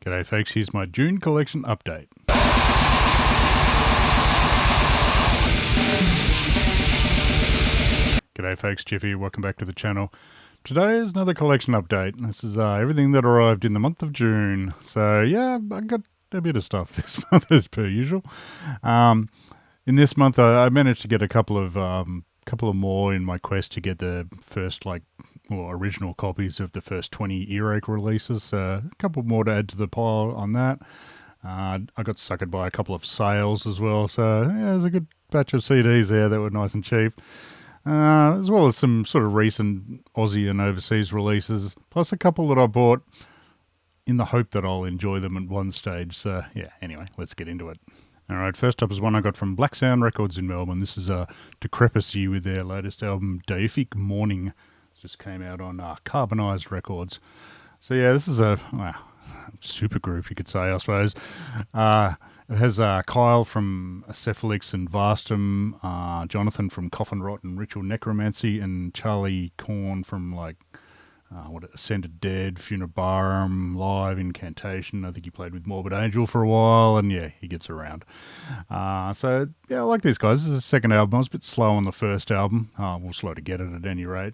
G'day folks, here's my June collection update. G'day folks, Jeff here, welcome back to the channel. Today is another collection update. This is everything that arrived in the month of June. So yeah, I got a bit of stuff this month as per usual. In this month I managed to get a couple of more in my quest to get the first original copies of the first 20 earache releases. A couple more to add to the pile on that. I got suckered by a couple of sales as well, so yeah, there's a good batch of CDs there that were nice and cheap. As well as some sort of recent Aussie and overseas releases, plus a couple that I bought in the hope that I'll enjoy them at one stage. So yeah, anyway, let's get into it. Alright, first up is one I got from Black Sound Records in Melbourne. This is Decrepacy with their latest album, Deific Morning. It just came out on Carbonized Records. So yeah, this is a super group, you could say, I suppose. It has Kyle from Asphyx and Vastum, Jonathan from Coffin Rot and Ritual Necromancy, and Charlie Korn from Ascended Dead, Funebarum, Live, Incantation. I think he played with Morbid Angel for a while, and yeah, he gets around. So yeah, I like these guys. This is the second album. I was a bit slow on the first album. We'll slow to get it at any rate.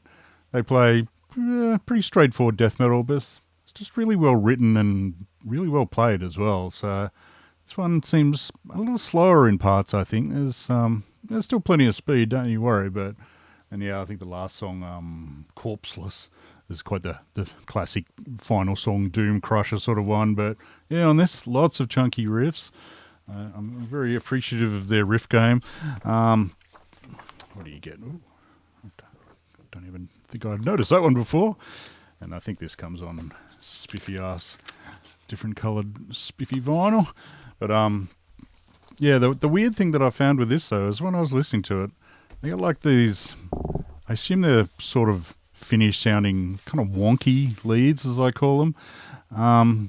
They play pretty straightforward death metal, but it's just really well written and really well played as well. So this one seems a little slower in parts, I think. There's still plenty of speed, don't you worry. And yeah, I think the last song, Corpseless, is quite the classic final song, Doom Crusher sort of one. But yeah, on this, lots of chunky riffs. I'm very appreciative of their riff game. What do you get? Ooh, don't even think I've noticed that one before. And I think this comes on spiffy ass, different coloured spiffy vinyl. But yeah, the weird thing that I found with this though is when I was listening to it, they got like these, I assume they're sort of Finnish sounding kind of wonky leads, as I call them. I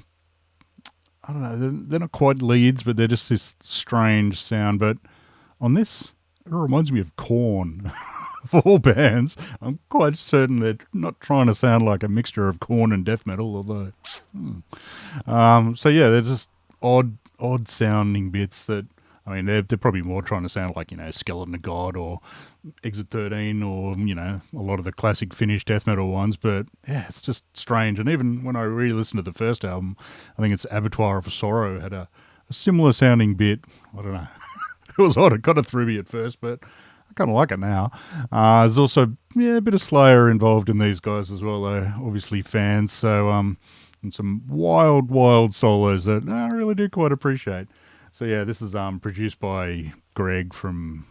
don't know, they're not quite leads, but they're just this strange sound. But on this, it reminds me of Korn. Of all bands, I'm quite certain they're not trying to sound like a mixture of Korn and death metal, although so yeah, they're just odd sounding bits that, I mean, they're probably more trying to sound like, Skeleton of God or Exit 13 or, a lot of the classic Finnish death metal ones. But yeah, it's just strange. And even when I re-listened to the first album, I think it's Abattoir of Sorrow had a similar sounding bit. I don't know. It was odd. It kind of threw me at first, but I kind of like it now. There's also a bit of Slayer involved in these guys as well, though. Obviously fans. So and some wild solos that I really do quite appreciate. So yeah, this is produced by Greg from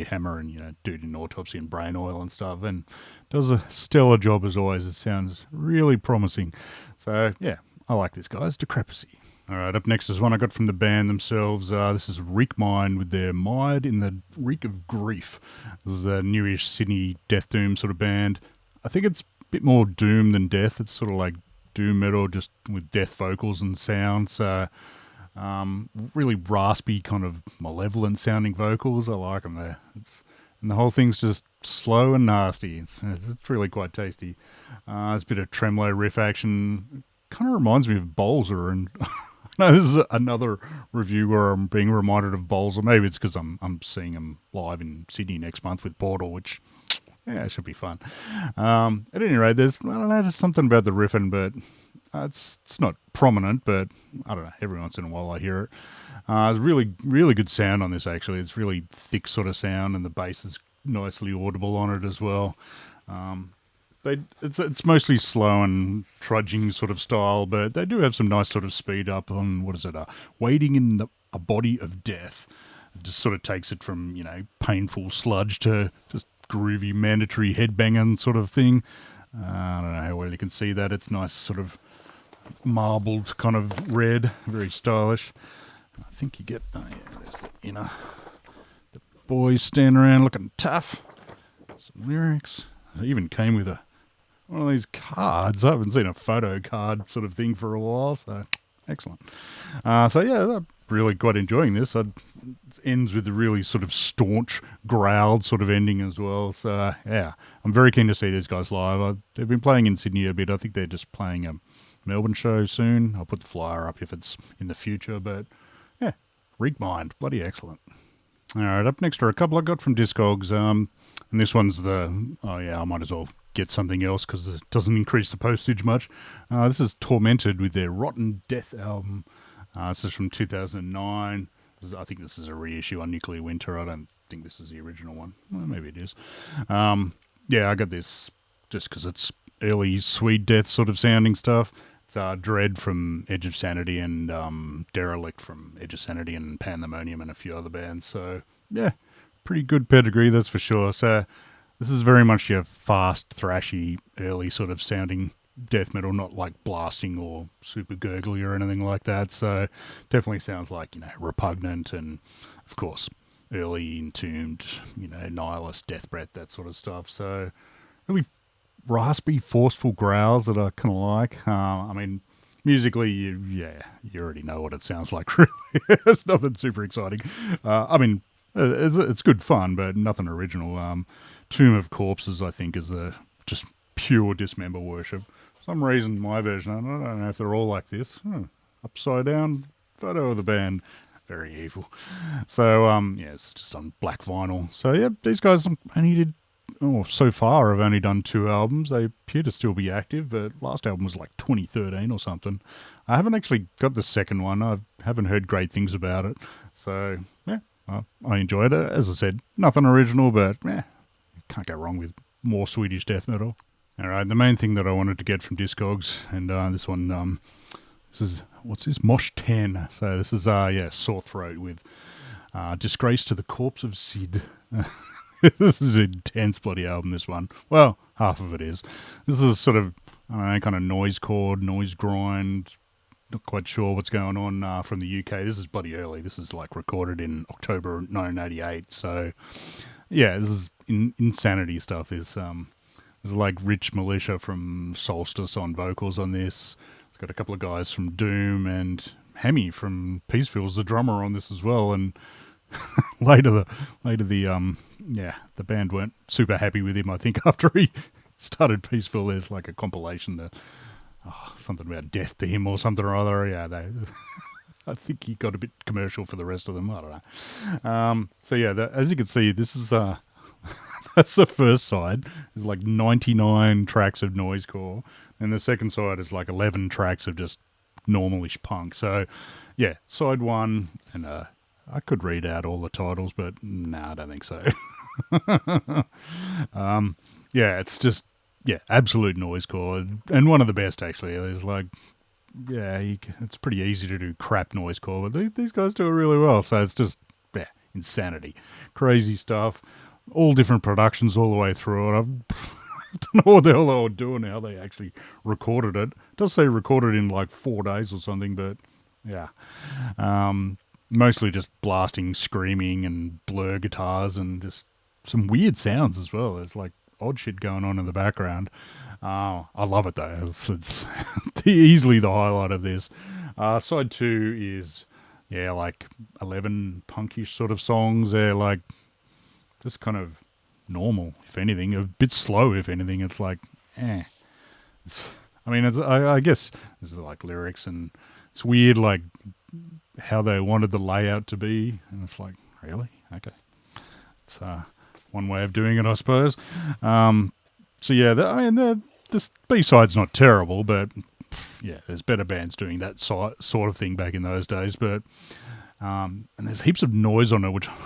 Hammer and Dude in Autopsy and Brain Oil and stuff, and does a stellar job as always. It sounds really promising. So yeah, I like this, guys. Decrepacy. Alright, up next is one I got from the band themselves. This is Reek Mind with their Mired in the Reek of Grief. This is a newish Sydney death doom sort of band. I think it's a bit more doom than death. It's sort of like doom metal just with death vocals and sound. So really raspy, kind of malevolent sounding vocals. I like them there. And the whole thing's just slow and nasty. It's really quite tasty. There's a bit of tremolo riff action. Kind of reminds me of Bolzer, and no, this is another review where I'm being reminded of Bolzer. Maybe it's because I'm seeing them live in Sydney next month with Portal, which it should be fun. At any rate, there's something about the riffing, but it's not prominent. But I don't know. Every once in a while I hear it. It's really good sound on this. Actually, it's really thick sort of sound, and the bass is nicely audible on it as well. It's mostly slow and trudging sort of style, but they do have some nice sort of speed up on, Wading in a Body of Death. It just sort of takes it from, painful sludge to just groovy, mandatory headbanging sort of thing. I don't know how well you can see that. It's nice sort of marbled kind of red, very stylish. I think you get, there's the boys standing around looking tough. Some lyrics. It even came with one of these cards. I haven't seen a photo card sort of thing for a while, so excellent. So yeah, I'm really quite enjoying this. It ends with a really sort of staunch, growled sort of ending as well. So yeah, I'm very keen to see these guys live. They've been playing in Sydney a bit. I think they're just playing Melbourne show soon. I'll put the flyer up if it's in the future, but yeah, Reek Mind, bloody excellent. All right, up next are a couple I got from Discogs, and this one's I might as well get something else because it doesn't increase the postage much. This is Tormented with their Rotten Death album. This is from 2009. I think this is a reissue on Nuclear Winter. I don't think this is the original one. Well, maybe it is. I got this just because it's early Swede Death sort of sounding stuff. It's Dread from Edge of Sanity and Derelict from Edge of Sanity and Pandemonium and a few other bands. So, yeah, pretty good pedigree, that's for sure. So, this is very much your fast, thrashy, early sort of sounding death metal, not like blasting or super gurgly or anything like that. So, definitely sounds like, Repugnant and, of course, early Entombed, Nihilist, Death Breath, that sort of stuff. So, really raspy, forceful growls that I kind of like. Musically, you already know what it sounds like, really. It's nothing super exciting. It's good fun, but nothing original. Tomb of Corpses, I think, is the just pure dismember worship. For some reason, my version, I don't know if they're all like this. Upside down photo of the band. Very evil. So, it's just on black vinyl. So, yeah, these guys only did... so far I've only done 2 albums. They appear to still be active, but last album was like 2013 or something. I haven't actually got the second one. I haven't heard great things about it. So, yeah, I enjoyed it. As I said, nothing original, but can't go wrong with more Swedish death metal. All right, the main thing that I wanted to get from Discogs, and this one, this is, what's this? Mosh 10. So this is, Sore Throat with Disgrace to the Corpse of Sid. This is an intense bloody album, this one. Well, half of it is. This is sort of, kind of noise chord, noise grind. Not quite sure what's going on from the UK. This is bloody early. This is like recorded in October 1988. So, yeah, this is insanity stuff. There's like Rich Militia from Solstice on vocals on this. It's got a couple of guys from Doom and Hemi from Peaceful's the drummer on this as well. And later the band weren't super happy with him. I think after he started Peaceful, there's like a compilation that something about death to him or something or other. Yeah, I think he got a bit commercial for the rest of them. I don't know. As you can see, this is that's the first side. There's like 99 tracks of noisecore, and the second side is like 11 tracks of just normalish punk. So, yeah, side 1, and I could read out all the titles, but no, I don't think so. It's just, absolute noisecore, and one of the best, actually. There's like, it's pretty easy to do crap noisecore, but these guys do it really well, so it's just, insanity. Crazy stuff, all different productions all the way through it. I don't know what the hell they were doing, how they actually recorded it. It does say recorded in like 4 days or something, but, yeah. Mostly just blasting, screaming, and blur guitars, and just some weird sounds as well. There's like odd shit going on in the background. I love it though. It's easily the highlight of this. Side 2 is, like 11 punkish sort of songs. They're like just kind of normal, if anything. A bit slow, if anything. It's like, I guess there's like lyrics, and it's weird, like how they wanted the layout to be, and it's like, really? Okay. It's one way of doing it, I suppose. The B-side's not terrible, but there's better bands doing that sort of thing back in those days, but and there's heaps of noise on it, which I'm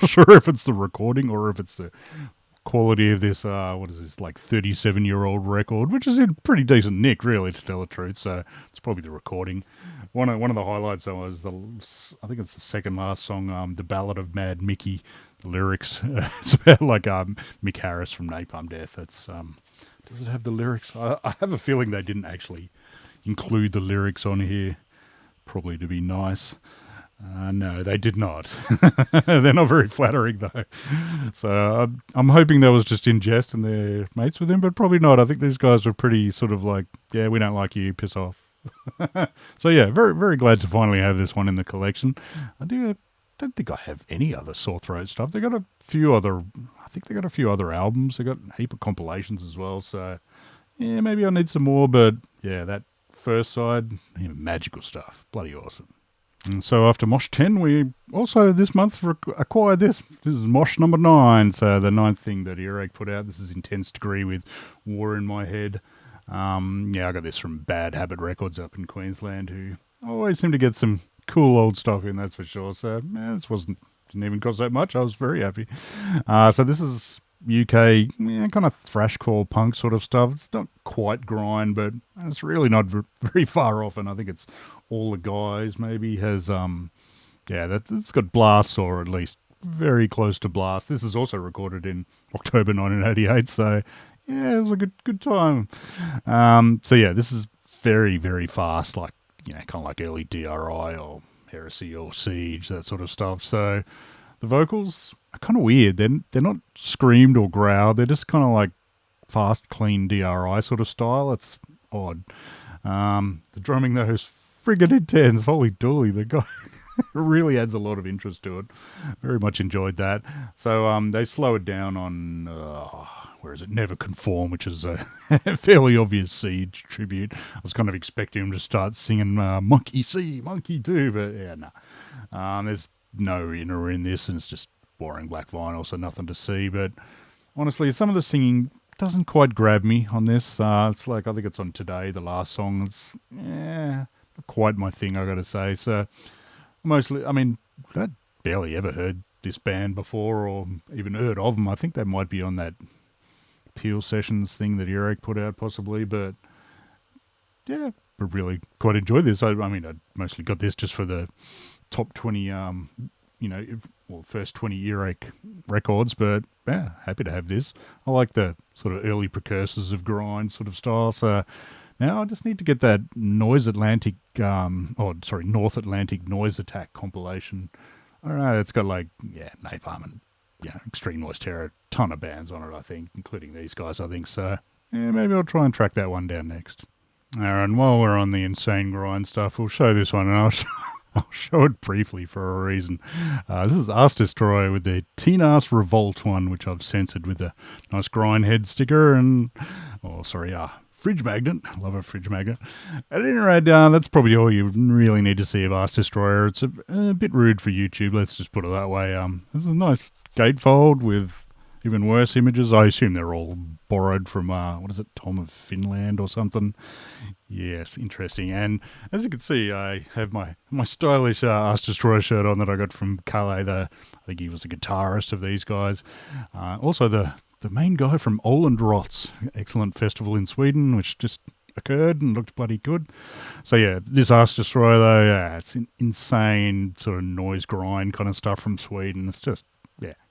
not sure if it's the recording or if it's the quality of this, like 37-year-old record, which is in pretty decent nick, really, to tell the truth, so it's probably the recording. One of the highlights, though, is I think it's the second last song, The Ballad of Mad Mickey. The lyrics, it's about like Mick Harris from Napalm Death. It's does it have the lyrics? I have a feeling they didn't actually include the lyrics on here, probably to be nice. No, they did not. They're not very flattering, though. So I'm hoping that was just in jest and they're mates with him, but probably not. I think these guys were pretty sort of like, we don't like you, piss off. So very, very glad to finally have this one in the collection. I don't think I have any other Sore Throat stuff. They got a few other albums. They got a heap of compilations as well. So maybe I need some more. But that first side, magical stuff. Bloody awesome. And so after Mosh 10, we also this month acquired this. This is Mosh number 9, so the 9th thing that Earache put out. This is Intense Degree with War in My Head. Yeah, I got this from Bad Habit Records up in Queensland, who always seem to get some cool old stuff in, that's for sure. So yeah, this didn't even cost that much. I was very happy. So this is UK, kind of thrashcore punk sort of stuff. It's not quite grind, but it's really not very far off. And I think it's All the Guys maybe has, it's got blasts, or at least very close to blast. This is also recorded in October 1988. So yeah, it was a good time. So yeah, this is very, very fast, like, kind of like early DRI or Heresy or Siege, that sort of stuff. So the vocals are kind of weird. They're not screamed or growled. They're just kind of like fast, clean DRI sort of style. It's odd. The drumming, though, is friggin' intense. Holy dooly. The guy really adds a lot of interest to it. Very much enjoyed that. So they slow it down on, where is it? Never Conform, which is a fairly obvious Siege tribute. I was kind of expecting him to start singing Monkey See, Monkey Do, but yeah, no. There's no inner in this, and it's just boring black vinyl, so nothing to see. But honestly, some of the singing doesn't quite grab me on this. It's like, I think it's on Today, the last song. It's not quite my thing, I gotta say. So mostly, I mean, I'd barely ever heard this band before, or even heard of them. I think they might be on that Peel Sessions thing that Earache put out, possibly. But yeah, I really quite enjoyed this. I mean, I mostly got this just for the top 20, first 20 Earache records, but yeah, happy to have this. I like the sort of early precursors of grind sort of style, so now I just need to get that North Atlantic Noise Attack compilation. I don't know, it's got like, Napalm and Extreme Noise Terror, a ton of bands on it, I think, including these guys, I think, so yeah, maybe I'll try and track that one down next. Alright, and while we're on the insane grind stuff, we'll show this one, and I'll show it briefly for a reason. This is Ass Destroyer with their Teen Ass Revolt one, which I've censored with a nice grind head sticker and, fridge magnet. I love a fridge magnet. At any rate, that's probably all you really need to see of Ass Destroyer. It's a bit rude for YouTube, let's just put it that way. This is a nice gatefold with even worse images. I assume they're all borrowed from, Tom of Finland or something. Yes, interesting. And as you can see, I have my stylish Ass Destroyer shirt on that I got from Kalle. I think he was the guitarist of these guys. Also, the main guy from Öland Rot's excellent festival in Sweden, which just occurred and looked bloody good. So yeah, this Ass Destroyer, though, it's insane sort of noise grind kind of stuff from Sweden. It's just,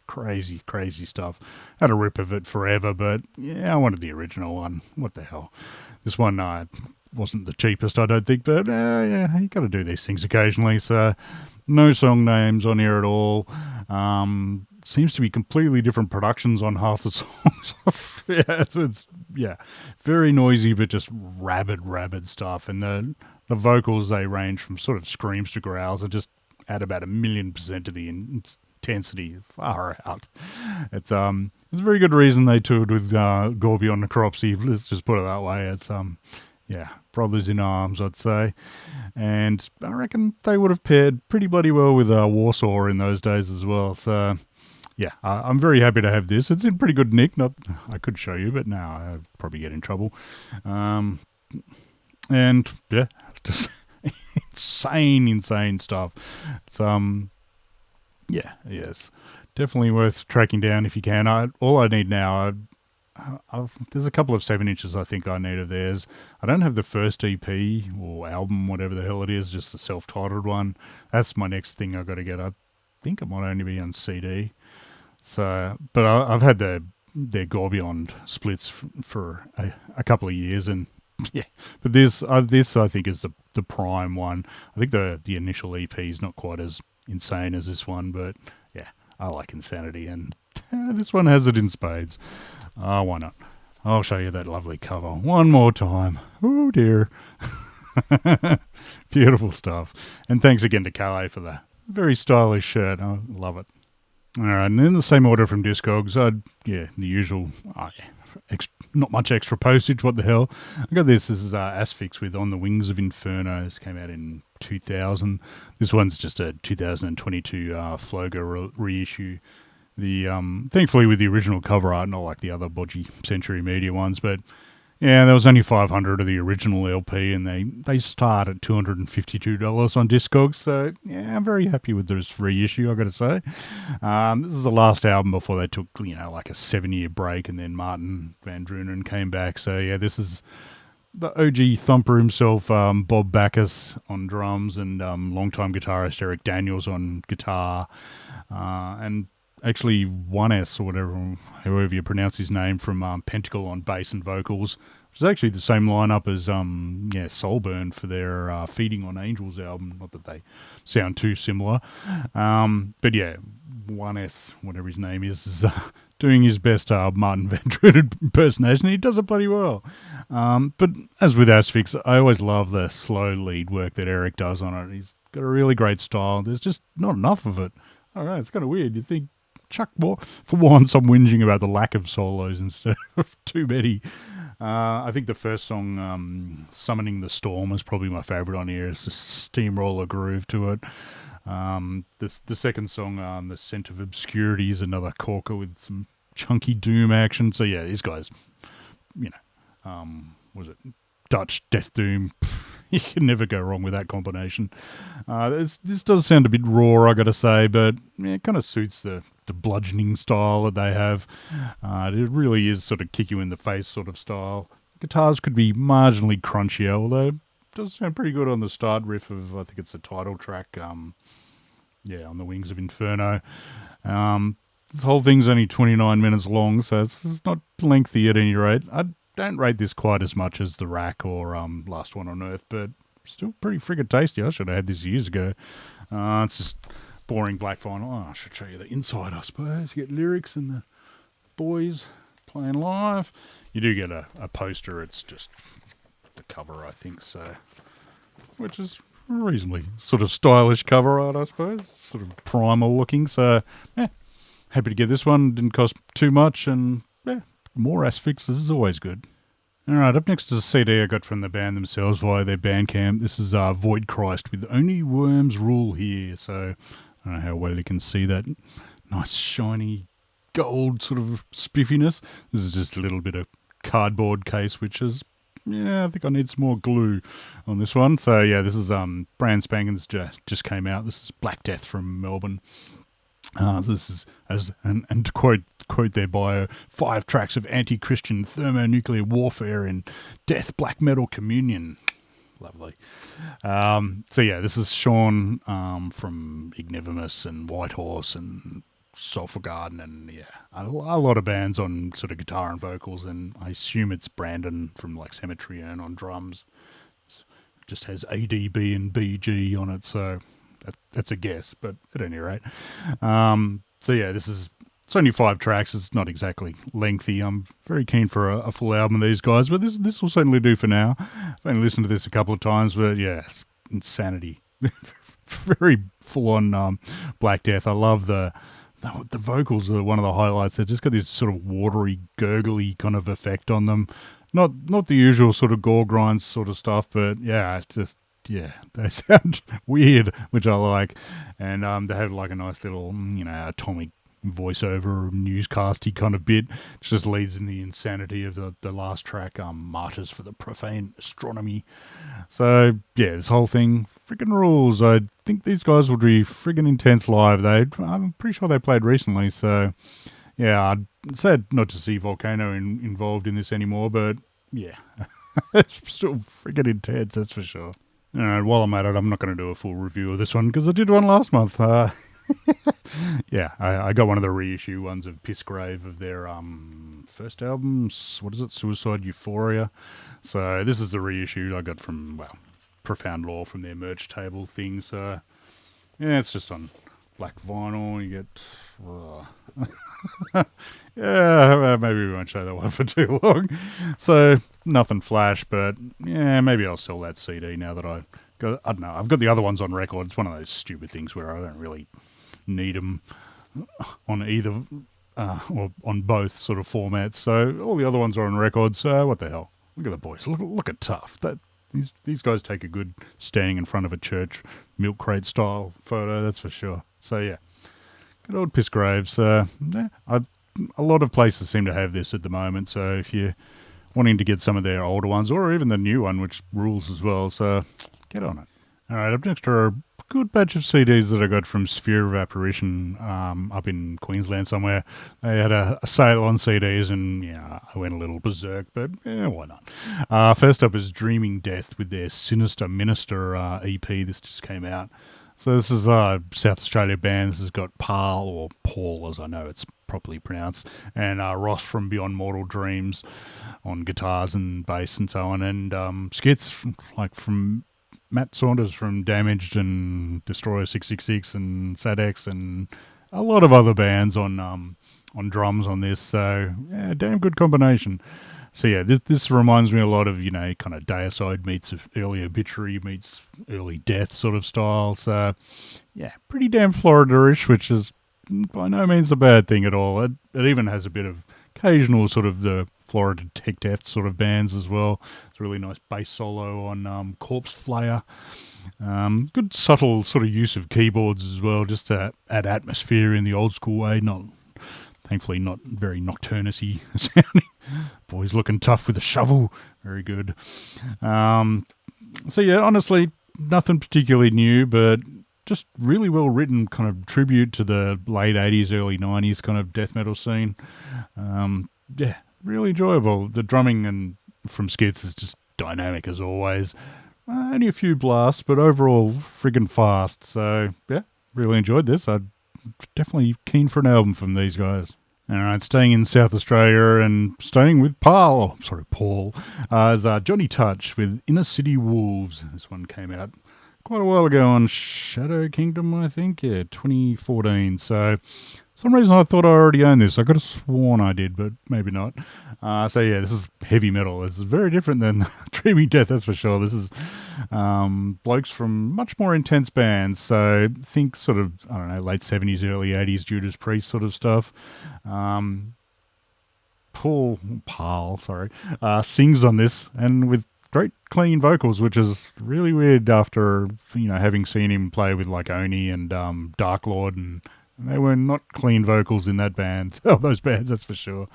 crazy stuff. Had a rip of it forever, but yeah, I wanted the original one. What the hell? This one wasn't the cheapest, I don't think, but you got to do these things occasionally. So no song names on here at all. Seems to be completely different productions on half the songs. it's very noisy, but just rabid stuff. And the vocals, they range from sort of screams to growls. They just add about 1,000,000% to the intensity, far out. It's a very good reason they toured with Gorbion Necropsy. Let's just put it that way. It's brothers in arms, I'd say. And I reckon they would have paired pretty bloody well with Warsaw in those days as well. So yeah, I'm very happy to have this. It's in pretty good nick. I could show you, but now I'd probably get in trouble. And yeah, just insane stuff. It's it's definitely worth tracking down if you can. All I need now, there's a couple of 7 inches I think I need of theirs. I don't have the first EP or album, whatever the hell it is, just the self-titled one. That's my next thing I've got to get. I think it might only be on CD. So, but I've had their Gorbion splits for a couple of years, and yeah. But this I think is the prime one. I think the initial EP is not quite as insane as this one, but yeah, I like insanity, and this one has it in spades. Why not? I'll show you that lovely cover one more time. Oh dear. Beautiful stuff. And thanks again to Kalle for the very stylish shirt. I love it. All right, and in the same order from Discogs, the usual, not much extra postage. What the hell? I got this. This is Asphyx with On the Wings of Inferno. This came out in 2000. This one's just a 2022 Floga reissue. The thankfully with the original cover art, not like the other bodgy Century Media ones, but yeah, there was only 500 of the original LP, and they start at $252 on Discogs. So yeah, I'm very happy with this reissue, I got to say. This is the last album before they took like a 7-year break, and then Martin Van Drunen came back. So yeah, this is the OG thumper himself, Bob Backus on drums, and longtime guitarist Eric Daniels on guitar, and actually 1S or whatever, however you pronounce his name, from Pentacle on bass and vocals, which is actually the same lineup as Soulburn for their Feeding on Angels album. Not that they sound too similar, but yeah, 1S, whatever his name is doing his best Martin Van Drunen impersonation. He does it bloody well. But as with Asphyx, I always love the slow lead work that Eric does on it. He's got a really great style. There's just not enough of it. I don't know, it's kind of weird. You think, chuck more. For once, I'm whinging about the lack of solos instead of too many. I think the first song, Summoning the Storm, is probably my favourite on here. It's a steamroller groove to it. The second song, The Scent of Obscurity, is another corker with some chunky doom action. So yeah, these guys, was it Dutch death doom? You can never go wrong with that combination. This does sound a bit raw, I got to say, but yeah, it kind of suits the bludgeoning style that they have. It really is sort of kick you in the face sort of style. Guitars could be marginally crunchier, although it does sound pretty good on the start riff of, I think it's the title track, On the Wings of Inferno. This whole thing's only 29 minutes long, so it's not lengthy at any rate. I don't rate this quite as much as The Rack or Last One on Earth, but still pretty friggin' tasty. I should have had this years ago. It's just boring black vinyl. Oh, I should show you the inside, I suppose. You get lyrics and the boys playing live. You do get a poster. It's just the cover, I think, so, which is reasonably sort of stylish cover art, I suppose. Sort of primal looking. So, yeah, happy to get this one. Didn't cost too much, and yeah, more Asphyx is always good. Alright, up next is a CD I got from the band themselves via their Bandcamp. This is Void Christ with Only Worms Rule Here. So, I don't know how well you can see that nice shiny gold sort of spiffiness. This is just a little bit of cardboard case, which is, yeah, I think I need some more glue on this one. So yeah, this is brand spanking. This just came out. This is Black Death from Melbourne. This is, and to quote their bio, 5 tracks of anti-Christian thermonuclear warfare in death black metal communion. Lovely. So yeah, this is Sean from Ignivimus and Whitehorse and Sulphur Garden, and yeah, a lot of bands on sort of guitar and vocals, and I assume it's Brandon from like Cemetery Urn on drums. It just has ADB and BG on it, so that's a guess, but at any rate. So yeah, it's only 5 tracks. It's not exactly lengthy. I'm very keen for a full album of these guys, but this will certainly do for now. I've only listened to this a couple of times, but yeah, it's insanity. Very full-on Black Death. I love the vocals are one of the highlights. They've just got this sort of watery, gurgly kind of effect on them. Not the usual sort of gore grinds sort of stuff, but yeah, it's just, yeah, they sound weird, which I like. And they have like a nice little, atomic voiceover newscasty kind of bit, which just leads in the insanity of the last track, Martyrs for the Profane Astronomy. So yeah, this whole thing freaking rules. I think these guys would be friggin' intense live. I'm pretty sure they played recently, so yeah, I'd sad not to see Volcano involved in this anymore, but yeah, it's still friggin' intense, that's for sure. Alright, while I'm at it, I'm not going to do a full review of this one because I did one last month. Yeah, I got one of the reissue ones of Pissgrave of their first album. What is it? Suicide Euphoria. So this is the reissue I got from, Profound Law from their merch table thing. So yeah, it's just on black vinyl. You get... yeah, maybe we won't show that one for too long. So nothing flash, but yeah, maybe I'll sell that CD now that I don't know. I've got the other ones on record. It's one of those stupid things where I don't really need them on either or on both sort of formats. So all the other ones are on record. So what the hell? Look at the boys. Look at tough. These guys take a good standing in front of a church milk crate style photo. That's for sure. So yeah, good old Pissgraves. A lot of places seem to have this at the moment. So if you're wanting to get some of their older ones, or even the new one, which rules as well, so get on it. All right, up next are a good batch of CDs that I got from Sphere of Apparition up in Queensland somewhere. They had a sale on CDs, and yeah, I went a little berserk, but yeah, why not? First up is Dreaming Death with their Sinister Minister EP. This just came out. So this is a South Australia band. This has got Paul, or Paul as I know it's properly pronounced, and Ross from Beyond Mortal Dreams on guitars and bass and so on, and skits like from Matt Saunders from Damaged and Destroyer 666 and Sadex and a lot of other bands on drums on this. So yeah, damn good combination. So yeah, this reminds me a lot of, you know, kind of Deicide meets early Obituary meets early Death sort of style. So yeah, pretty damn Florida-ish, which is by no means a bad thing at all. It even has a bit of occasional sort of the Florida tech death sort of bands as well. It's a really nice bass solo on Corpse Flayer. Good subtle sort of use of keyboards as well, just to add atmosphere in the old school way. Thankfully not very nocturnus-y sounding. Boys looking tough with a shovel. Very good. So yeah, honestly, nothing particularly new, but just really well written kind of tribute to the late 80s, early 90s kind of death metal scene. Yeah, really enjoyable. The drumming and from skits is just dynamic as always. Only a few blasts, but overall friggin' fast. So yeah, really enjoyed this. I'm definitely keen for an album from these guys. All right, staying in South Australia and staying with Paul, is Johnny Touch with Inner City Wolves. This one came out quite a while ago on Shadow Kingdom, I think. Yeah, 2014. So some reason I thought I already owned this. I could have sworn I did, but maybe not. So yeah, this is heavy metal. This is very different than Dreaming Death, that's for sure. This is blokes from much more intense bands. So think sort of, I don't know, late 70s, early 80s Judas Priest sort of stuff. Paul, sings on this, and with great clean vocals, which is really weird after, you know, having seen him play with like Oni and Dark Lord, and they were not clean vocals in that band. Oh, those bands, that's for sure.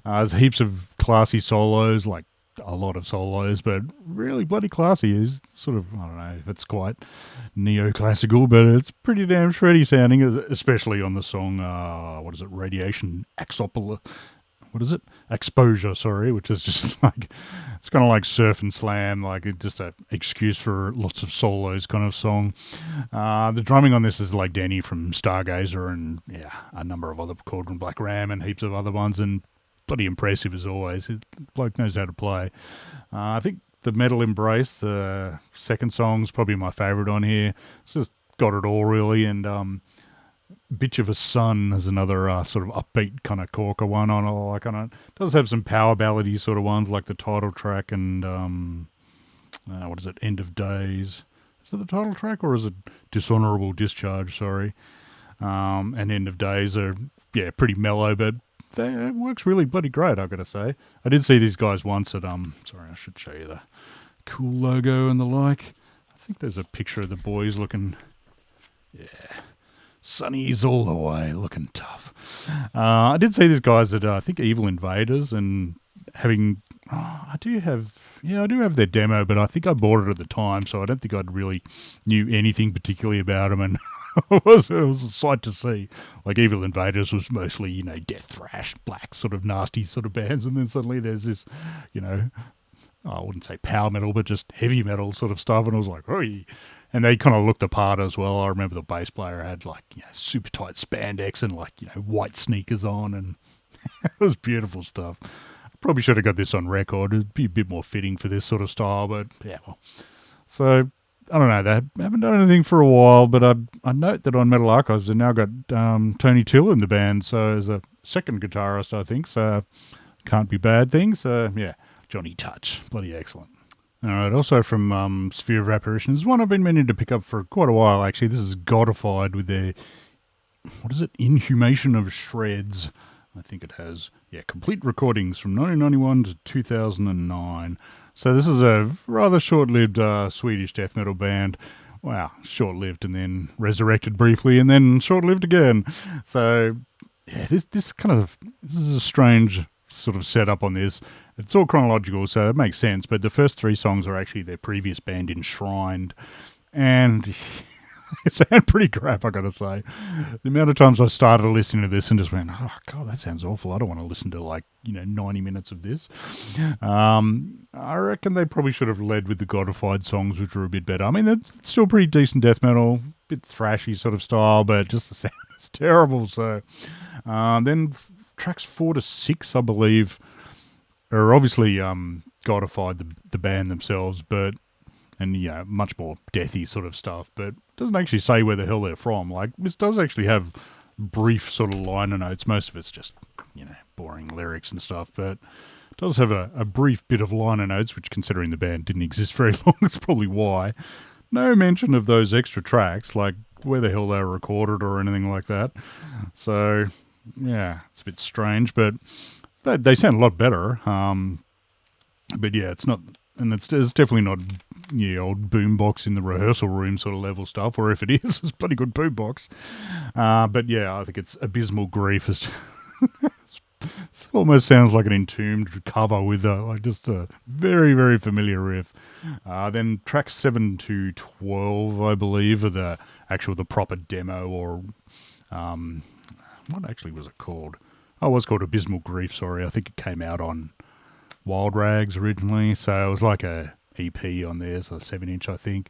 There's heaps of classy solos, like a lot of solos, but really bloody classy. Is sort of, I don't know if it's quite neoclassical, but it's pretty damn shreddy sounding, especially on the song, Radiation Exopula. What is it? Exposure, sorry, which is just like, it's kind of like surf and slam, like just an excuse for lots of solos kind of song. The drumming on this is like Danny from Stargazer and yeah, a number of other Cauldron Black Ram and heaps of other ones, and bloody impressive as always. The bloke knows how to play. I think the Metal Embrace, the second song's probably my favourite on here. It's just got it all really, and Bitch of a Sun is another sort of upbeat kind of corker one on it. Like on it does have some power ballady sort of ones like the title track and End of Days. Is it the title track or is it Dishonorable Discharge? Sorry. And End of Days are pretty mellow, but it works really bloody great, I've got to say. I did see these guys once at sorry, I should show you the cool logo and the like. I think there's a picture of the boys looking, sunnies all the way, looking tough. I did see these guys at, I think, Evil Invaders, and having, I do have their demo, but I think I bought it at the time, so I don't think I'd really knew anything particularly about them, and it was a sight to see. Like Evil Invaders was mostly, you know, death thrash, black sort of nasty sort of bands, and then suddenly there's this, you know, I wouldn't say power metal, but just heavy metal sort of stuff, and I was like, oh, and they kind of looked apart as well. I remember the bass player had like, you know, super tight spandex and like, you know, white sneakers on, and it was beautiful stuff. I probably should have got this on record. It'd be a bit more fitting for this sort of style, but yeah, well. So, I don't know, they haven't done anything for a while, but I note that on Metal Archives they've now got Tony Till in the band, so as a second guitarist, I think, so can't be bad things. So, yeah, Johnny Touch, bloody excellent. All right, also from Sphere of Apparitions, one I've been meaning to pick up for quite a while, actually. This is Godified with their, Inhumation of Shreds. I think it has, complete recordings from 1991 to 2009. So this is a rather short-lived Swedish death metal band. Wow, short-lived and then resurrected briefly and then short-lived again. So, yeah, this is a strange sort of setup on this. It's all chronological, so it makes sense. But the first 3 songs are actually their previous band, Enshrined. And it sounded pretty crap, I gotta say. The amount of times I started listening to this and just went, oh, God, that sounds awful. I don't want to listen to 90 minutes of this. I reckon they probably should have led with the Godified songs, which were a bit better. I mean, they're still pretty decent death metal, bit thrashy sort of style, but just the sound is terrible. So then tracks 4 to 6, I believe, are obviously Godified, the band themselves, and much more deathy sort of stuff, but it doesn't actually say where the hell they're from. Like, this does actually have brief sort of liner notes. Most of it's just, boring lyrics and stuff, but it does have a brief bit of liner notes, which, considering the band didn't exist very long, it's probably why. No mention of those extra tracks, like where the hell they were recorded or anything like that. So, yeah, it's a bit strange, but they sound a lot better. But yeah, it's not, and it's definitely not old boombox in the rehearsal room sort of level stuff, or if it is, it's bloody good boombox. But yeah, I think it's abysmal grief. It almost sounds like an Entombed cover with just a very, very familiar riff. Then tracks 7 to 12, I believe, are the proper demo, or what actually was it called? Oh, it was called Abysmal Grief, sorry. I think it came out on Wild Rags originally, so it was like a EP on there, so a 7-inch, I think.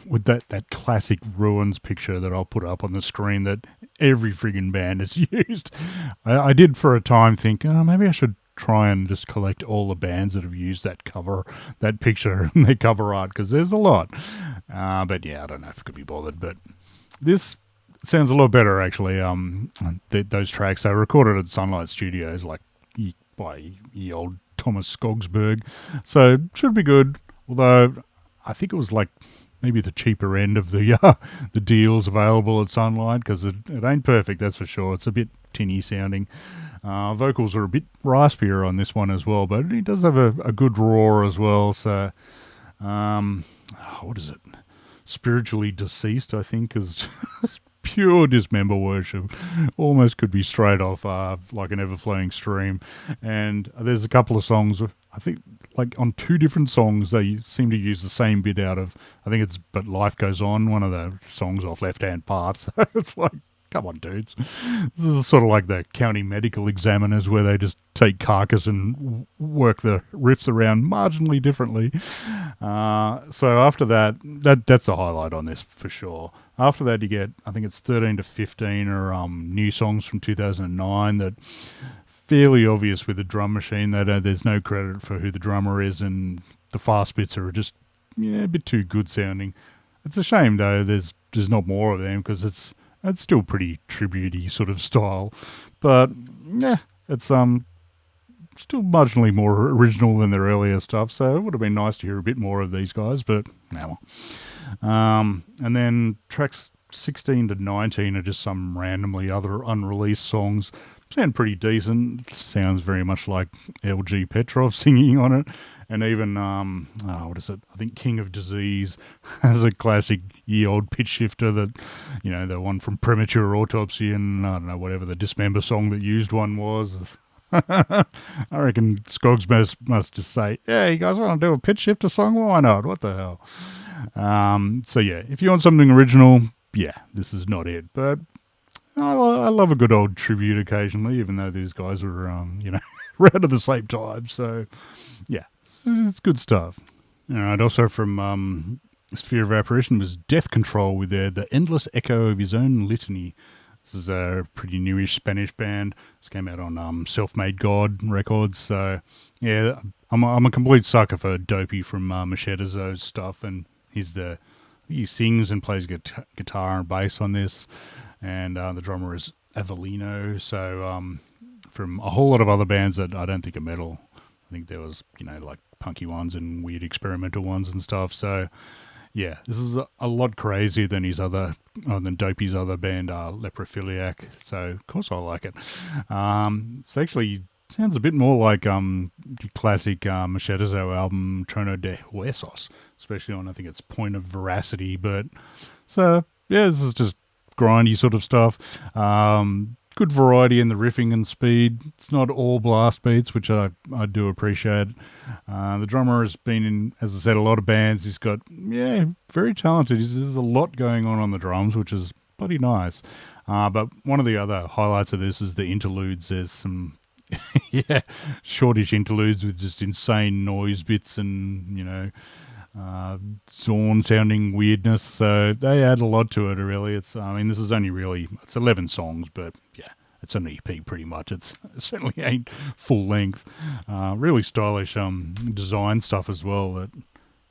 With that classic Ruins picture that I'll put up on the screen that every friggin' band has used. I did for a time think, maybe I should try and just collect all the bands that have used that picture and their cover art, because there's a lot. But yeah, I don't know if I could be bothered, but this sounds a lot better, actually. Those tracks, they recorded at Sunlight Studios, by the old Thomas Skogsberg, so should be good. Although I think it was maybe the cheaper end of the deals available at Sunlight, because it ain't perfect, that's for sure. It's a bit tinny sounding. Vocals are a bit raspier on this one as well, but it does have a good roar as well. So, what is it? Spiritually Deceased, I think, is just pure dismember worship. Almost could be straight off like an ever-flowing stream. And there's a couple of songs, I think, on 2 different songs, they seem to use the same bit out of, I think it's But Life Goes On, one of the songs off Left Hand Path. So it's like, come on, dudes. This is sort of like the county medical examiners, where they just take Carcass and work the riffs around marginally differently. So after that's the highlight on this for sure. After that, you get, I think it's 13 to 15 are new songs from 2009 that fairly obvious with the drum machine that there's no credit for who the drummer is, and the fast bits are just a bit too good sounding. It's a shame though there's not more of them, because it's still pretty tribute-y sort of style, but yeah, it's still marginally more original than their earlier stuff, so it would have been nice to hear a bit more of these guys, but now. And then tracks 16 to 19 are just some randomly other unreleased songs. Sound pretty decent. Sounds very much like LG Petrov singing on it. And even, what is it? I think King of Disease has a classic ye-old pitch shifter that, the one from Premature Autopsy, and I don't know, whatever the Dismember song that used one was. I reckon Skogs must just say, yeah, you guys want to do a pitch shifter song? Why not? What the hell? So yeah, if you want something original, yeah, this is not it. But I love a good old tribute occasionally, even though these guys were, around at the same time. So yeah, it's good stuff. All right, also from Sphere of Apparition was Death Control with the endless echo of his own litany. This is a pretty newish Spanish band. This came out on Self-Made God Records. So yeah, I'm a complete sucker for Dopey from Machete's stuff, and he sings and plays guitar and bass on this, and the drummer is Avelino. So from a whole lot of other bands that I don't think are metal. I think there was punky ones and weird experimental ones and stuff. So yeah, this is a lot crazier than than Dopey's other band, Leprophiliac. So of course I like it. It's actually sounds a bit more like the classic Machetezo album Trono de Huesos, especially on I think it's Point of Veracity. But so yeah, this is just grindy sort of stuff. Good variety in the riffing and speed. It's not all blast beats, which I do appreciate. The drummer has been in, as I said, a lot of bands. He's got, very talented. There's a lot going on the drums, which is bloody nice. But one of the other highlights of this is the interludes. There's some, shortish interludes with just insane noise bits and, Zorn sounding weirdness. So they add a lot to it, really. This is only really, it's 11 songs, but yeah, it's an EP pretty much. It certainly ain't full length. Really stylish design stuff as well that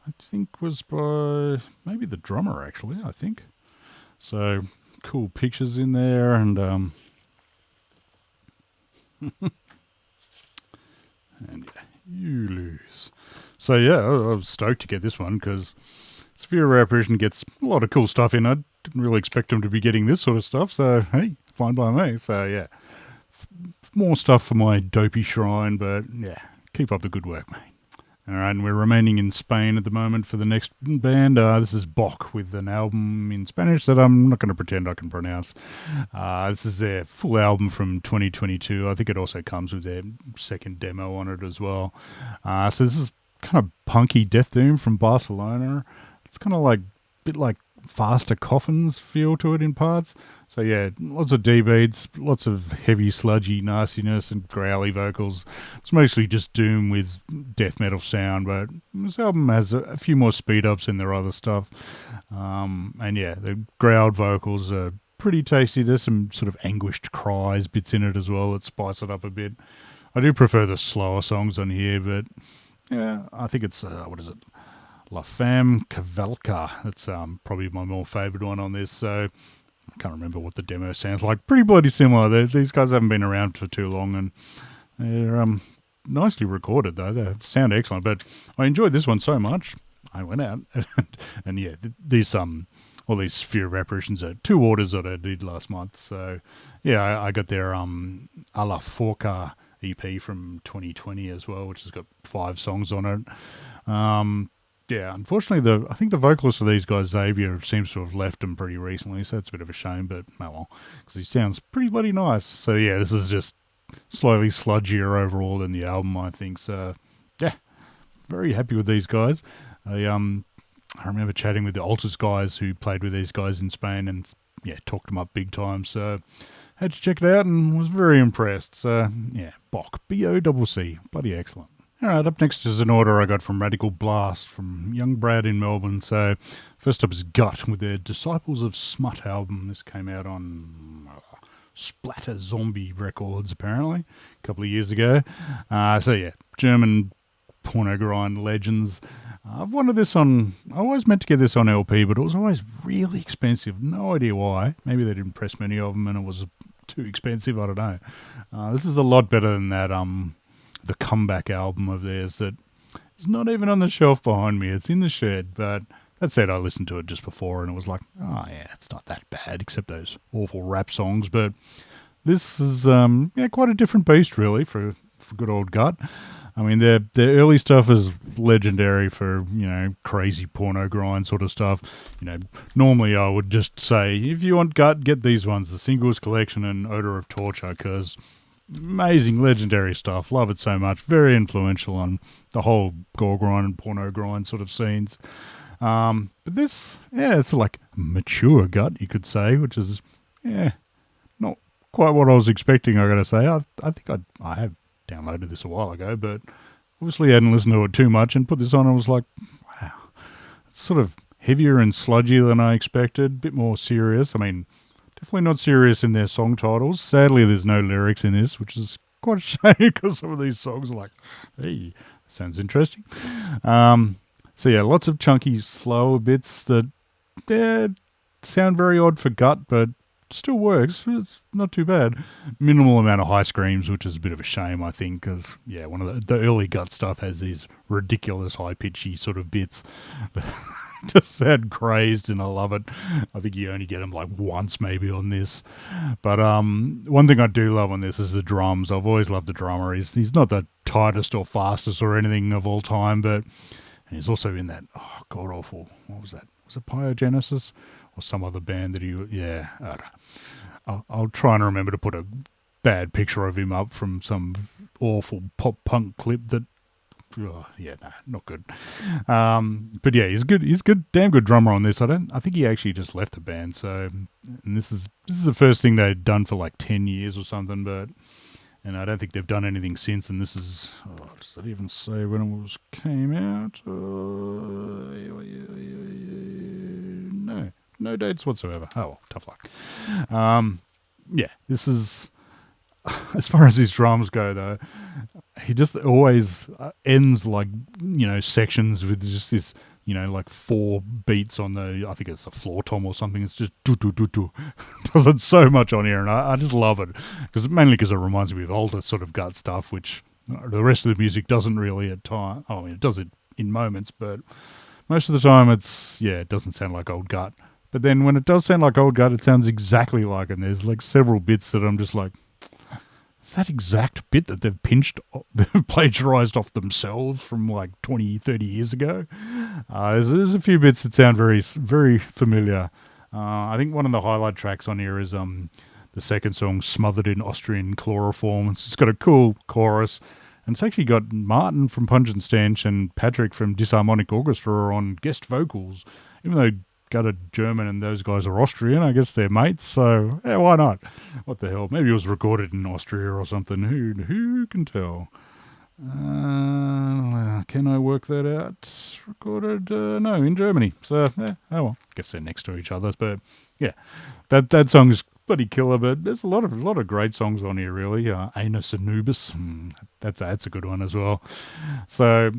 I think was by maybe the drummer, actually, I think. So cool pictures in there and and yeah, you lose. So yeah, I was stoked to get this one because Sphere of Apparition gets a lot of cool stuff in. I didn't really expect them to be getting this sort of stuff, so hey, fine by me. So yeah, more stuff for my dopey shrine, but yeah, keep up the good work, mate. All right, and we're remaining in Spain at the moment for the next band. This is Boch with an album in Spanish that I'm not going to pretend I can pronounce. This is their full album from 2022. I think it also comes with their second demo on it as well. So this is kind of punky death doom from Barcelona. It's kind of like a bit like faster Coffins feel to it in parts. So yeah, lots of D beats, lots of heavy sludgy nastiness and growly vocals. It's mostly just doom with death metal sound, but this album has a few more speed ups than their other stuff. And yeah, the growled vocals are pretty tasty. There's some sort of anguished cries bits in it as well that spice it up a bit. I do prefer the slower songs on here, but yeah, I think it's what is it? La Femme Cavalca. That's probably my more favourite one on this. So I can't remember what the demo sounds like. Pretty bloody similar. These guys haven't been around for too long, and they're nicely recorded though. They sound excellent. But I enjoyed this one so much, I went out and yeah, these all these Sphere of Apparitions are 2 orders that I did last month. So yeah, I got their A La Forca EP from 2020 as well, which has got 5 songs on it. Yeah, unfortunately, I think the vocalist of these guys, Xavier, seems to have left them pretty recently, so it's a bit of a shame, but oh well, because he sounds pretty bloody nice. So yeah, this is just slightly sludgier overall than the album, I think. So yeah, very happy with these guys. I remember chatting with the Altus guys who played with these guys in Spain, and yeah, talked them up big time. So had to check it out and was very impressed. So yeah, Boch, B-O-C-C, bloody excellent. All right, up next is an order I got from Radical Blast from young Brad in Melbourne. So first up is Gut with their Disciples of Smut album. This came out on Splatter Zombie Records, apparently, a couple of years ago. So yeah, German pornogrind legends. I've wanted this on, I always meant to get this on LP, but it was always really expensive. No idea why. Maybe they didn't press many of them and it was too expensive. I don't know. This is a lot better than that the Comeback album of theirs that is not even on the shelf behind me. It's in the shed, but that said, I listened to it just before and it was like, oh yeah, it's not that bad, except those awful rap songs. But this is quite a different beast, really, for good old Gut. I mean, their early stuff is legendary for, crazy porno grind sort of stuff. Normally I would just say, if you want Gut, get these ones, the Singles Collection and Odor of Torture, because amazing, legendary stuff. Love it so much. Very influential on the whole gore grind and porno grind sort of scenes. But this, it's like mature Gut, you could say, which is, not quite what I was expecting, I got to say. I think I have downloaded this a while ago, but obviously I hadn't listened to it too much and put this on and was like, wow. It's sort of heavier and sludgier than I expected. A bit more serious. I mean, definitely not serious in their song titles. Sadly, there's no lyrics in this, which is quite a shame because some of these songs are like, hey, sounds interesting. So yeah, lots of chunky, slower bits that sound very odd for Gut, but still works. It's not too bad. Minimal amount of high screams, which is a bit of a shame, I think, because, yeah, one of the early gut stuff has these ridiculous high-pitchy sort of bits. Just sound crazed, and I love it. I think you only get them like once maybe on this. But one thing I do love on this is the drums. I've always loved the drummer. He's not the tightest or fastest or anything of all time, but he's also in that, god-awful, what was that? Was it Pyogenesis? Or some other band that I'll try and remember to put a bad picture of him up from some awful pop punk clip that, not good. But yeah, he's good. He's good, damn good drummer on this. I think he actually just left the band. So, and this is the first thing they'd done for like 10 years or something. And I don't think they've done anything since. And this is, does that even say when it came out? No dates whatsoever. Oh, well, tough luck. Yeah, this is, as far as his drums go, though, he just always ends like, sections with just this, like 4 beats on I think it's a floor tom or something. It's just do. Does it so much on here, and I just love it. Mainly because it reminds me of older sort of gut stuff, which the rest of the music doesn't really at time. I mean, it does it in moments, but most of the time it doesn't sound like old gut. But then when it does sound like old gut, it sounds exactly like it. And there's like several bits that I'm just like, is that exact bit that they've plagiarized off themselves from like 20, 30 years ago? There's a few bits that sound very, very familiar. I think one of the highlight tracks on here is the second song, Smothered in Austrian Chloroform. It's just got a cool chorus. And it's actually got Martin from Pungent Stench and Patrick from Disharmonic Orchestra on guest vocals, even though Gutted German and those guys are Austrian. I guess they're mates, so yeah, why not? What the hell? Maybe it was recorded in Austria or something. Who can tell? Can I work that out? Recorded? No, in Germany. So well, guess they're next to each other. But yeah, that song is bloody killer. But there's a lot of great songs on here, really. Anus Anubis, that's a good one as well. So.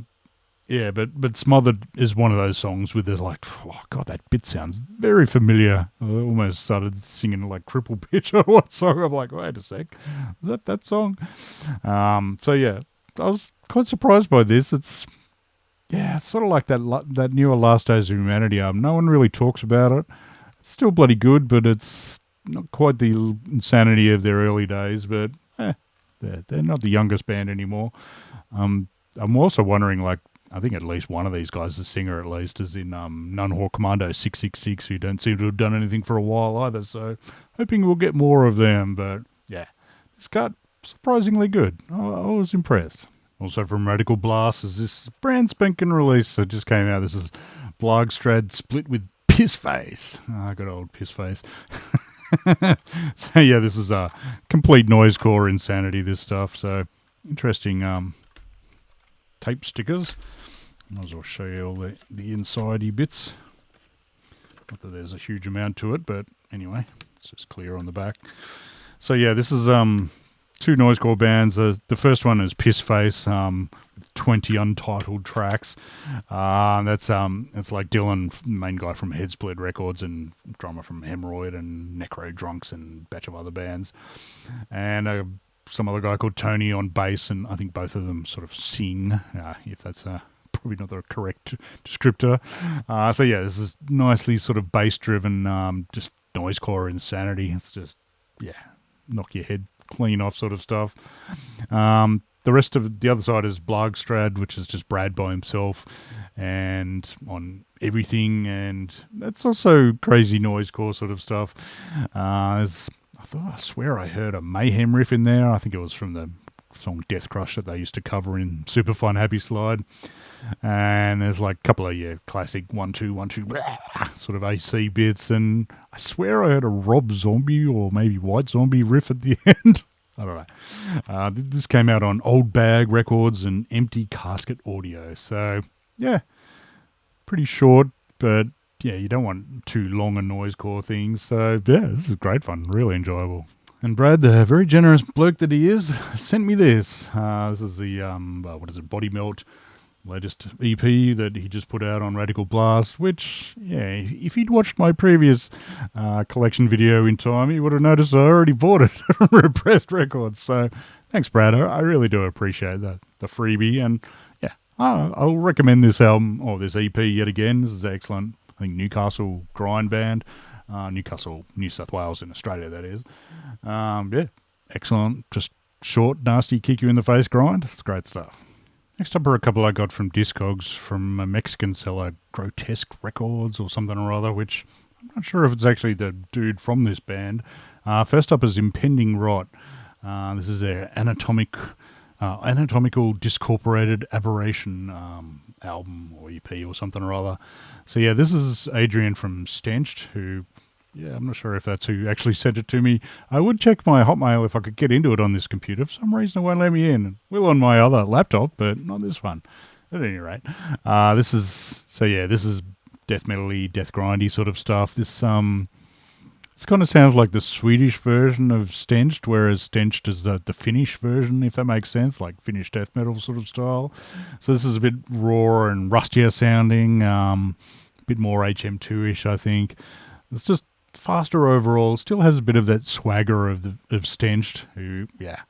Yeah, but Smothered is one of those songs where they're like, oh, God, that bit sounds very familiar. I almost started singing like triple pitch or what song. I'm like, wait a sec, is that song? So yeah, I was quite surprised by this. It's sort of like that newer Last Days of Humanity album. No one really talks about it. It's still bloody good, but it's not quite the insanity of their early days. But they're not the youngest band anymore. I'm also wondering, like, I think at least one of these guys, the singer at least, is in Nunhor Commando 666, who don't seem to have done anything for a while either. So hoping we'll get more of them. But yeah, this got surprisingly good. I was impressed. Also from Radical Blast is this brand spanking release that just came out. This is Blogstrad split with Pissface. Good old Pissface. So yeah, this is a complete noisecore insanity, this stuff. So interesting tape stickers. Might as well show you all the insidey bits. Not that there's a huge amount to it, but anyway, it's just clear on the back. So yeah, this is 2 noisecore bands. The first one is Pissface, with 20 untitled tracks. That's like Dylan, main guy from Headsplit Records and drummer from Hemorrhoid and Necro Drunks and a batch of other bands. And some other guy called Tony on bass, and I think both of them sort of sing, if that's probably not the correct descriptor. So yeah, this is nicely sort of bass-driven, just noisecore insanity. It's just, knock your head clean off sort of stuff. The rest of the other side is Blogstrad, which is just Brad by himself, and on everything, and that's also crazy noisecore sort of stuff. I swear I heard a Mayhem riff in there. I think it was from the song Death Crush that they used to cover in Super Fun Happy Slide. And there's like a couple of classic 1 2 1 2 sort of AC bits, and I swear I heard a Rob Zombie or maybe White Zombie riff at the end. I don't know. This came out on Old Bag Records and Empty Casket Audio. So yeah, pretty short, but yeah, you don't want too long a noisecore things. So yeah, this is great fun, really enjoyable. And Brad, the very generous bloke that he is, sent me this. This is the Body Melt latest EP that he just put out on Radical Blast, which, yeah, if he'd watched my previous collection video in time, he would have noticed I already bought it from Repressed Records. So thanks, Brad. I really do appreciate the freebie. And yeah, I'll recommend this album, or this EP yet again. This is excellent. I think Newcastle grind band. Newcastle, New South Wales in Australia, that is. Yeah, excellent. Just short, nasty, kick you in the face grind. It's great stuff. Next up are a couple I got from Discogs from a Mexican seller, Grotesque Records or something or other, which I'm not sure if it's actually the dude from this band. First up is Impending Rot. This is their anatomical discorporated aberration album or EP or something or other. So yeah, this is Adrian from Stenched, who, yeah, I'm not sure if that's who actually sent it to me. I would check my Hotmail if I could get into it on this computer. For some reason, it won't let me in. It will on my other laptop, but not this one. At any rate, this is death metal-y, death grindy sort of stuff. This kind of sounds like the Swedish version of Stenched, whereas Stenched is the Finnish version, if that makes sense, like Finnish death metal sort of style. So this is a bit raw and rustier sounding, a bit more HM2-ish, I think. It's just faster overall. Still has a bit of that swagger of Stenched, who, yeah,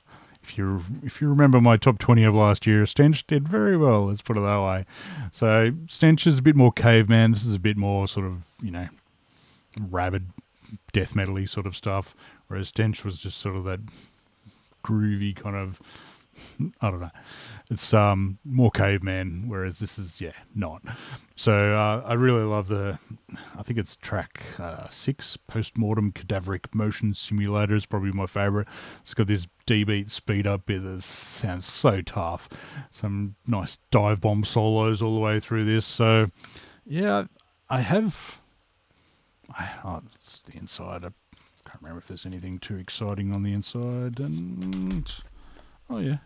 if you remember my top 20 of last year, Stenched did very well, let's put it that way. So Stenched is a bit more caveman. This is a bit more sort of, rabid death metal-y sort of stuff, whereas Stenched was just sort of that groovy kind of, I don't know, it's more caveman, whereas this is, yeah, not. So I really love I think it's track 6, Postmortem Cadaveric Motion Simulator is probably my favourite. It's got this D-beat speed up bit that sounds so tough. Some nice dive bomb solos all the way through this. So yeah, it's the inside. I can't remember if there's anything too exciting on the inside. And oh yeah,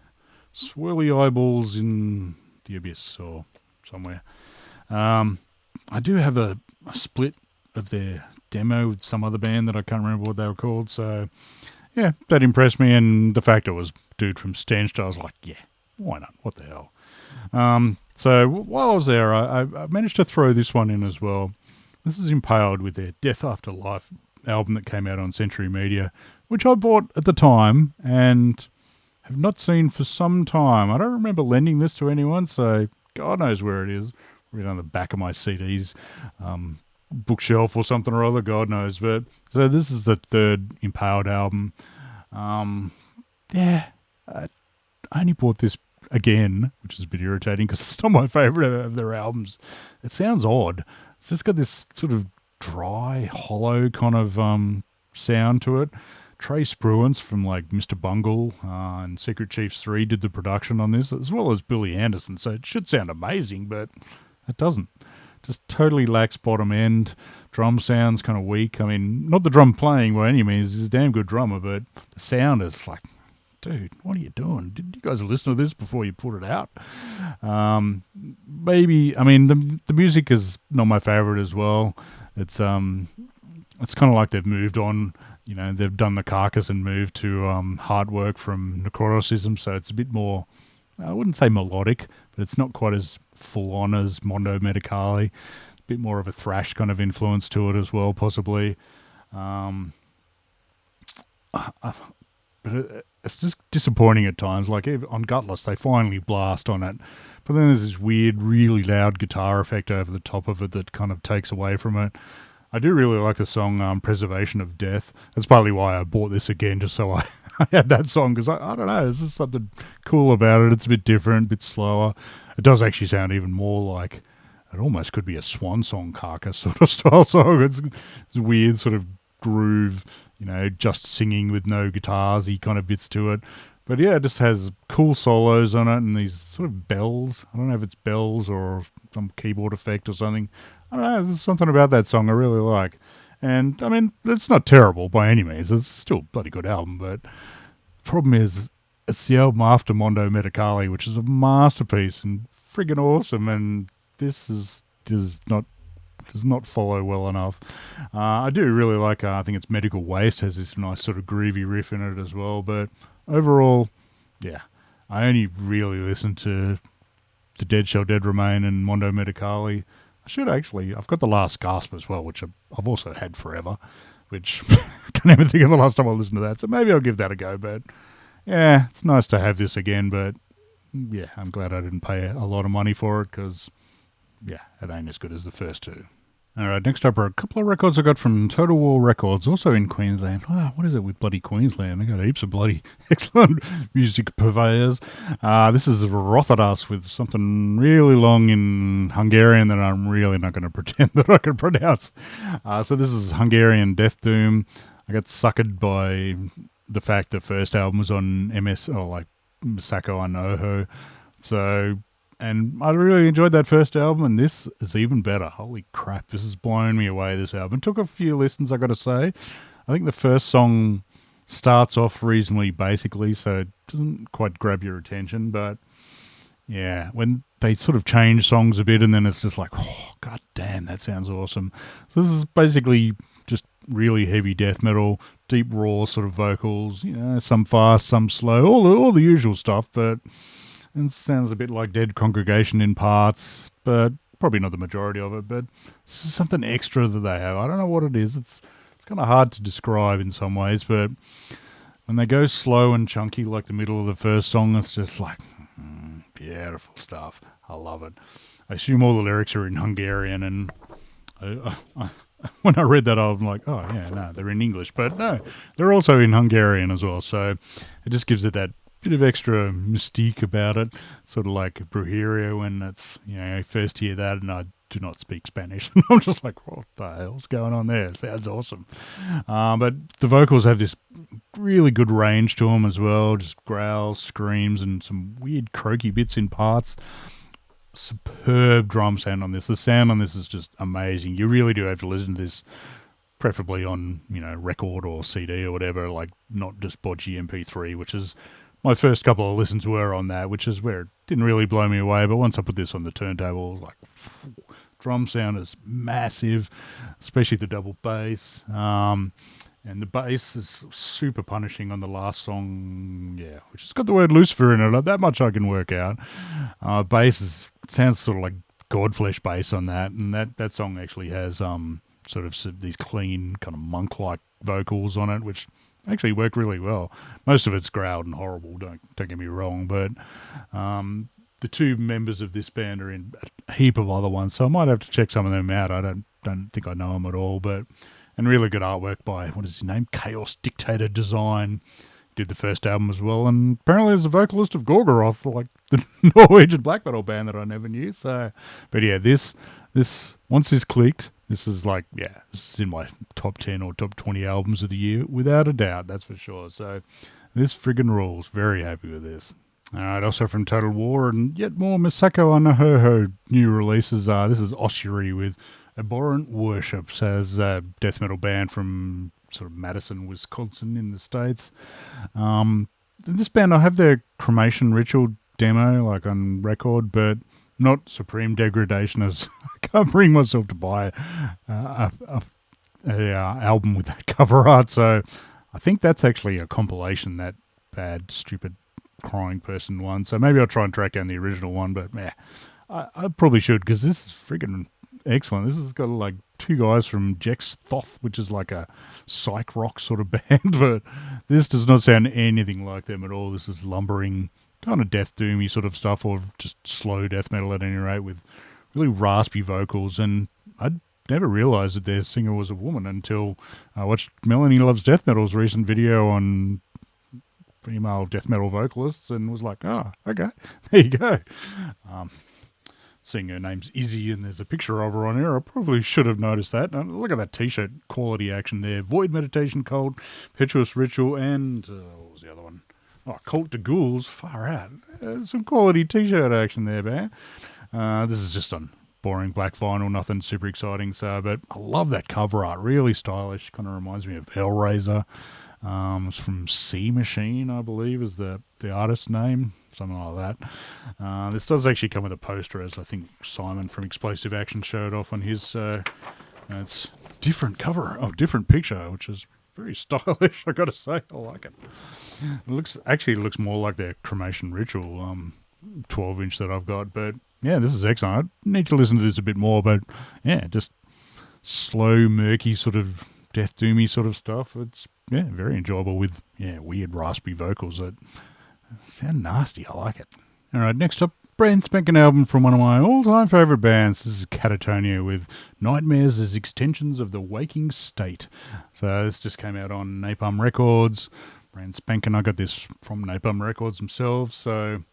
swirly eyeballs in the abyss or somewhere. I do have a split of their demo with some other band that I can't remember what they were called. So yeah, that impressed me. And the fact it was dude from Stenched, I was like, yeah, why not? What the hell? So while I was there, I managed to throw this one in as well. This is Impaled with their Death After Life album that came out on Century Media, which I bought at the time and have not seen for some time. I don't remember lending this to anyone, so God knows where it is. Maybe on the back of my CDs bookshelf or something or other, God knows. But so this is the third Impaled album. Yeah, I only bought this again, which is a bit irritating because it's not my favourite of their albums. It sounds odd. It's just got this sort of dry, hollow kind of sound to it. Trey Spruance from like Mr. Bungle and Secret Chiefs 3 did the production on this, as well as Billy Anderson. So it should sound amazing, but it doesn't. Just totally lacks bottom end. Drum sounds kind of weak. I mean, not the drum playing by any means. He's a damn good drummer, but the sound is like, dude, what are you doing? Did you guys listen to this before you put it out? Maybe, I mean, the music is not my favorite as well. It's kind of like they've moved on. They've done the Carcass and moved to hard work from Necroticism, so it's a bit more, I wouldn't say melodic, but it's not quite as full on as Mondo Medicali. A bit more of a thrash kind of influence to it as well, possibly. But it's just disappointing at times. Like on Gutless, they finally blast on it, but then there's this weird, really loud guitar effect over the top of it that kind of takes away from it. I do really like the song Preservation of Death. That's partly why I bought this again, just so I had that song, because I don't know, there's just something cool about it. It's a bit different, a bit slower. It does actually sound even more like, it almost could be a Swan Song Carcass sort of style song. It's weird sort of groove, just singing with no guitars-y kind of bits to it. But yeah, it just has cool solos on it and these sort of bells. I don't know if it's bells or some keyboard effect or something. I don't know, there's something about that song I really like. And, I mean, it's not terrible by any means. It's still a bloody good album, but the problem is it's the album after Mondo Medicali, which is a masterpiece and friggin' awesome, and this does not follow well enough. I do really like, I think it's Medical Waste has this nice sort of groovy riff in it as well, but overall, yeah, I only really listen to The Dead Shall Dead Remain and Mondo Medicali. I should actually, I've got The Last Gasp as well, which I've also had forever, which I can't even think of the last time I listened to that, so maybe I'll give that a go. But yeah, it's nice to have this again, but yeah, I'm glad I didn't pay a lot of money for it, because yeah, it ain't as good as the first two. Alright, next up are a couple of records I got from Total War Records, also in Queensland. Wow, what is it with bloody Queensland? They got heaps of bloody excellent music purveyors. This is Rothadas with something really long in Hungarian that I'm really not going to pretend that I can pronounce. So this is Hungarian Death Doom. I got suckered by the fact the first album was on MS, or like Masako and Oho. So... and I really enjoyed that first album, and this is even better. Holy crap, this has blown me away, this album. It took a few listens, I got to say. I think the first song starts off reasonably basically, so it doesn't quite grab your attention, but yeah, when they sort of change songs a bit, and then it's just like, oh, god damn, that sounds awesome. So this is basically just really heavy death metal, deep raw sort of vocals, you know, some fast, some slow, all the usual stuff, but... and it sounds a bit like Dead Congregation in parts, but probably not the majority of it. But this is something extra that they have. I don't know what it is. It's kind of hard to describe in some ways, but when they go slow and chunky like the middle of the first song, it's just like, beautiful stuff. I love it. I assume all the lyrics are in Hungarian, and when I read that, I'm like, oh, yeah, no, they're in English. But no, they're also in Hungarian as well, so it just gives it that bit of extra mystique about it, sort of like Brujeria when it's, you know, I first hear that and I do not speak Spanish. And I'm just like, what the hell's going on there? Sounds awesome. But the vocals have this really good range to them as well, just growls, screams, and some weird croaky bits in parts. Superb drum sound on this. The sound on this is just amazing. You really do have to listen to this, preferably on, you know, record or CD or whatever, like not just bodgy MP3, which is... my first couple of listens were on that, which is where it didn't really blow me away. But once I put this on the turntable, it was like, drum sound is massive, especially the double bass. And the bass is super punishing on the last song, yeah, which has got the word Lucifer in it. That much I can work out. Bass sounds sort of like Godflesh bass on that. And that song actually has sort of these clean, kind of monk-like vocals on it, which... actually worked really well. Most of it's growled and horrible, don't get me wrong, but the two members of this band are in a heap of other ones, so I might have to check some of them out. I don't think I know them at all, but and really good artwork by, what is his name? Chaos Dictator Design. Did the first album as well, and apparently is the vocalist of Gorgoroth, like the Norwegian black metal band that I never knew. So, but yeah, this once this clicked, this is like, yeah, this is in my top 10 or top 20 albums of the year, without a doubt, that's for sure. So this friggin' rules. Very happy with this. All right, also from Total War, and yet more Masako Anahoho new releases. This is Ossuary with Abhorrent Worships, as a death metal band from sort of Madison, Wisconsin in the States. This band, I have their Cremation Ritual demo, like on record, but... not Supreme Degradation, as I can't bring myself to buy a album with that cover art. So I think that's actually a compilation, that bad, stupid, crying person one. So maybe I'll try and track down the original one. But yeah, I probably should, because this is freaking excellent. This has got like two guys from Jex Thoth, which is like a psych rock sort of band. But this does not sound anything like them at all. This is lumbering, kind of death doomy sort of stuff, or just slow death metal at any rate, with really raspy vocals. And I'd never realised that their singer was a woman until I watched Melanie Loves Death Metal's recent video on female death metal vocalists, and was like, oh, okay, there you go. Seeing her name's Izzy and there's a picture of her on here, I probably should have noticed that. Look at that t-shirt quality action there. Void Meditation Cult, Petuous Ritual, and what was the other one? Oh, Cult to Ghouls, far out. Some quality t-shirt action there, man. This is just on boring black vinyl, nothing super exciting. But I love that cover art, really stylish. Kind of reminds me of Hellraiser. It's from Sea Machine, I believe, is the artist's name, something like that. This does actually come with a poster, as I think Simon from Explosive Action showed off on his. It's different cover, different picture, which is very stylish, I gotta say. I like it. It looks more like their Cremation Ritual 12-inch that I've got, but yeah, this is excellent. I need to listen to this a bit more, but yeah, just slow, murky, sort of death doomy sort of stuff. It's yeah, very enjoyable with weird raspy vocals that sound nasty. I like it. All right, next up, brand spanking album from one of my all-time favourite bands. This is Katatonia with Nightmares as Extensions of the Waking State. So this just came out on Napalm Records. Brand spanking. I got this from Napalm Records themselves. So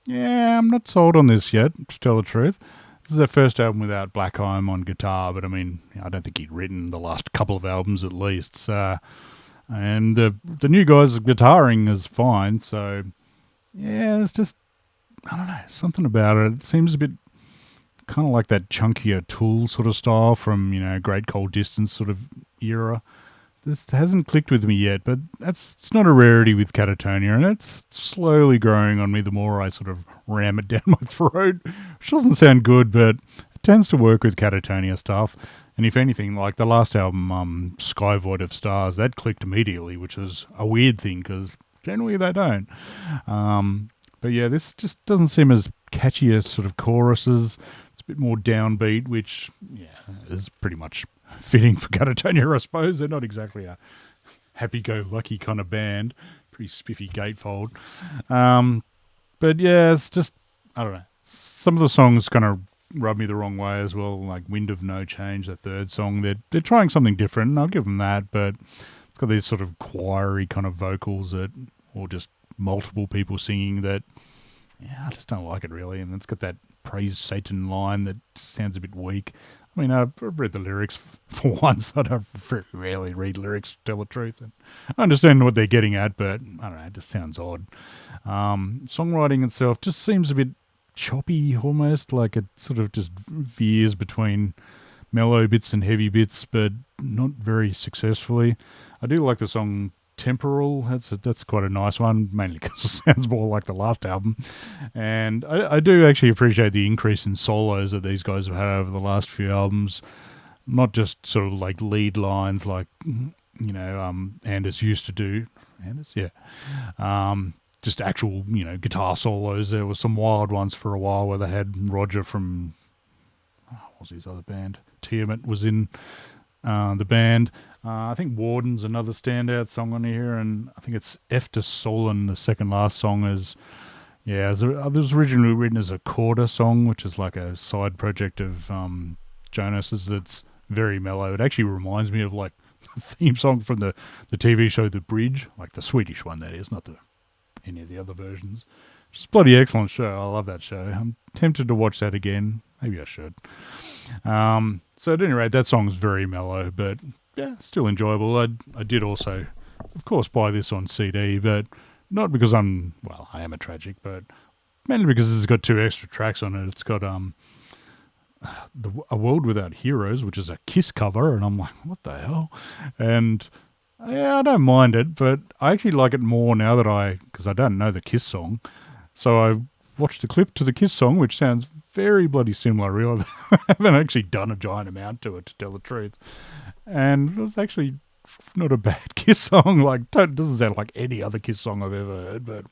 yeah, I'm not sold on this yet, to tell the truth. This is their first album without Black Heim on guitar, but I mean, I don't think he'd written the last couple of albums at least. So, and the new guy's guitaring is fine. So yeah, it's just, I don't know, something about it. It seems a bit kind of like that chunkier Tool sort of style from, Great Cold Distance sort of era. This hasn't clicked with me yet, but it's not a rarity with Katatonia, and it's slowly growing on me the more I sort of ram it down my throat, which doesn't sound good, but it tends to work with Katatonia stuff. And if anything, like the last album, Sky Void of Stars, that clicked immediately, which is a weird thing because generally they don't. But yeah, this just doesn't seem as catchy as sort of choruses. It's a bit more downbeat, which is pretty much fitting for Katatonia, I suppose. They're not exactly a happy-go-lucky kind of band. Pretty spiffy gatefold. But yeah, it's just, I don't know. Some of the songs kind of rub me the wrong way as well, like Wind of No Change, the third song. They're trying something different, and I'll give them that, but it's got these sort of choiry kind of vocals or just multiple people singing that, I just don't like it really. And it's got that Praise Satan line that sounds a bit weak. I mean, I've read the lyrics for once. I don't very rarely read lyrics to tell the truth. And I understand what they're getting at, but I don't know, it just sounds odd. Songwriting itself just seems a bit choppy almost, like it sort of just veers between mellow bits and heavy bits, but not very successfully. I do like the song Temporal. That's quite a nice one, mainly because it sounds more like the last album. And I do actually appreciate the increase in solos that these guys have had over the last few albums. Not just sort of like lead lines like, Anders used to do. Anders? Yeah. Just actual, guitar solos. There were some wild ones for a while where they had Roger from, what was his other band? Tiamat was in the band. I think Warden's another standout song on here, and I think it's Efter Solen, the second last song, it was originally written as a Corda song, which is like a side project of Jonas's that's very mellow. It actually reminds me of like the theme song from the TV show The Bridge, like the Swedish one that is, not any of the other versions. It's a bloody excellent show. I love that show. I'm tempted to watch that again. Maybe I should. So at any rate, that song's very mellow, but yeah, still enjoyable. I did also, of course, buy this on CD, but not because I am a tragic, but mainly because it's got 2 extra tracks on it. It's got A World Without Heroes, which is a Kiss cover, and I'm like, what the hell? And yeah, I don't mind it, but I actually like it more now that because I don't know the Kiss song. So I watched the clip to the Kiss song, which sounds very bloody similar, really. I haven't actually done a giant amount to it, to tell the truth. And it was actually not a bad Kiss song. Like, it doesn't sound like any other Kiss song I've ever heard, but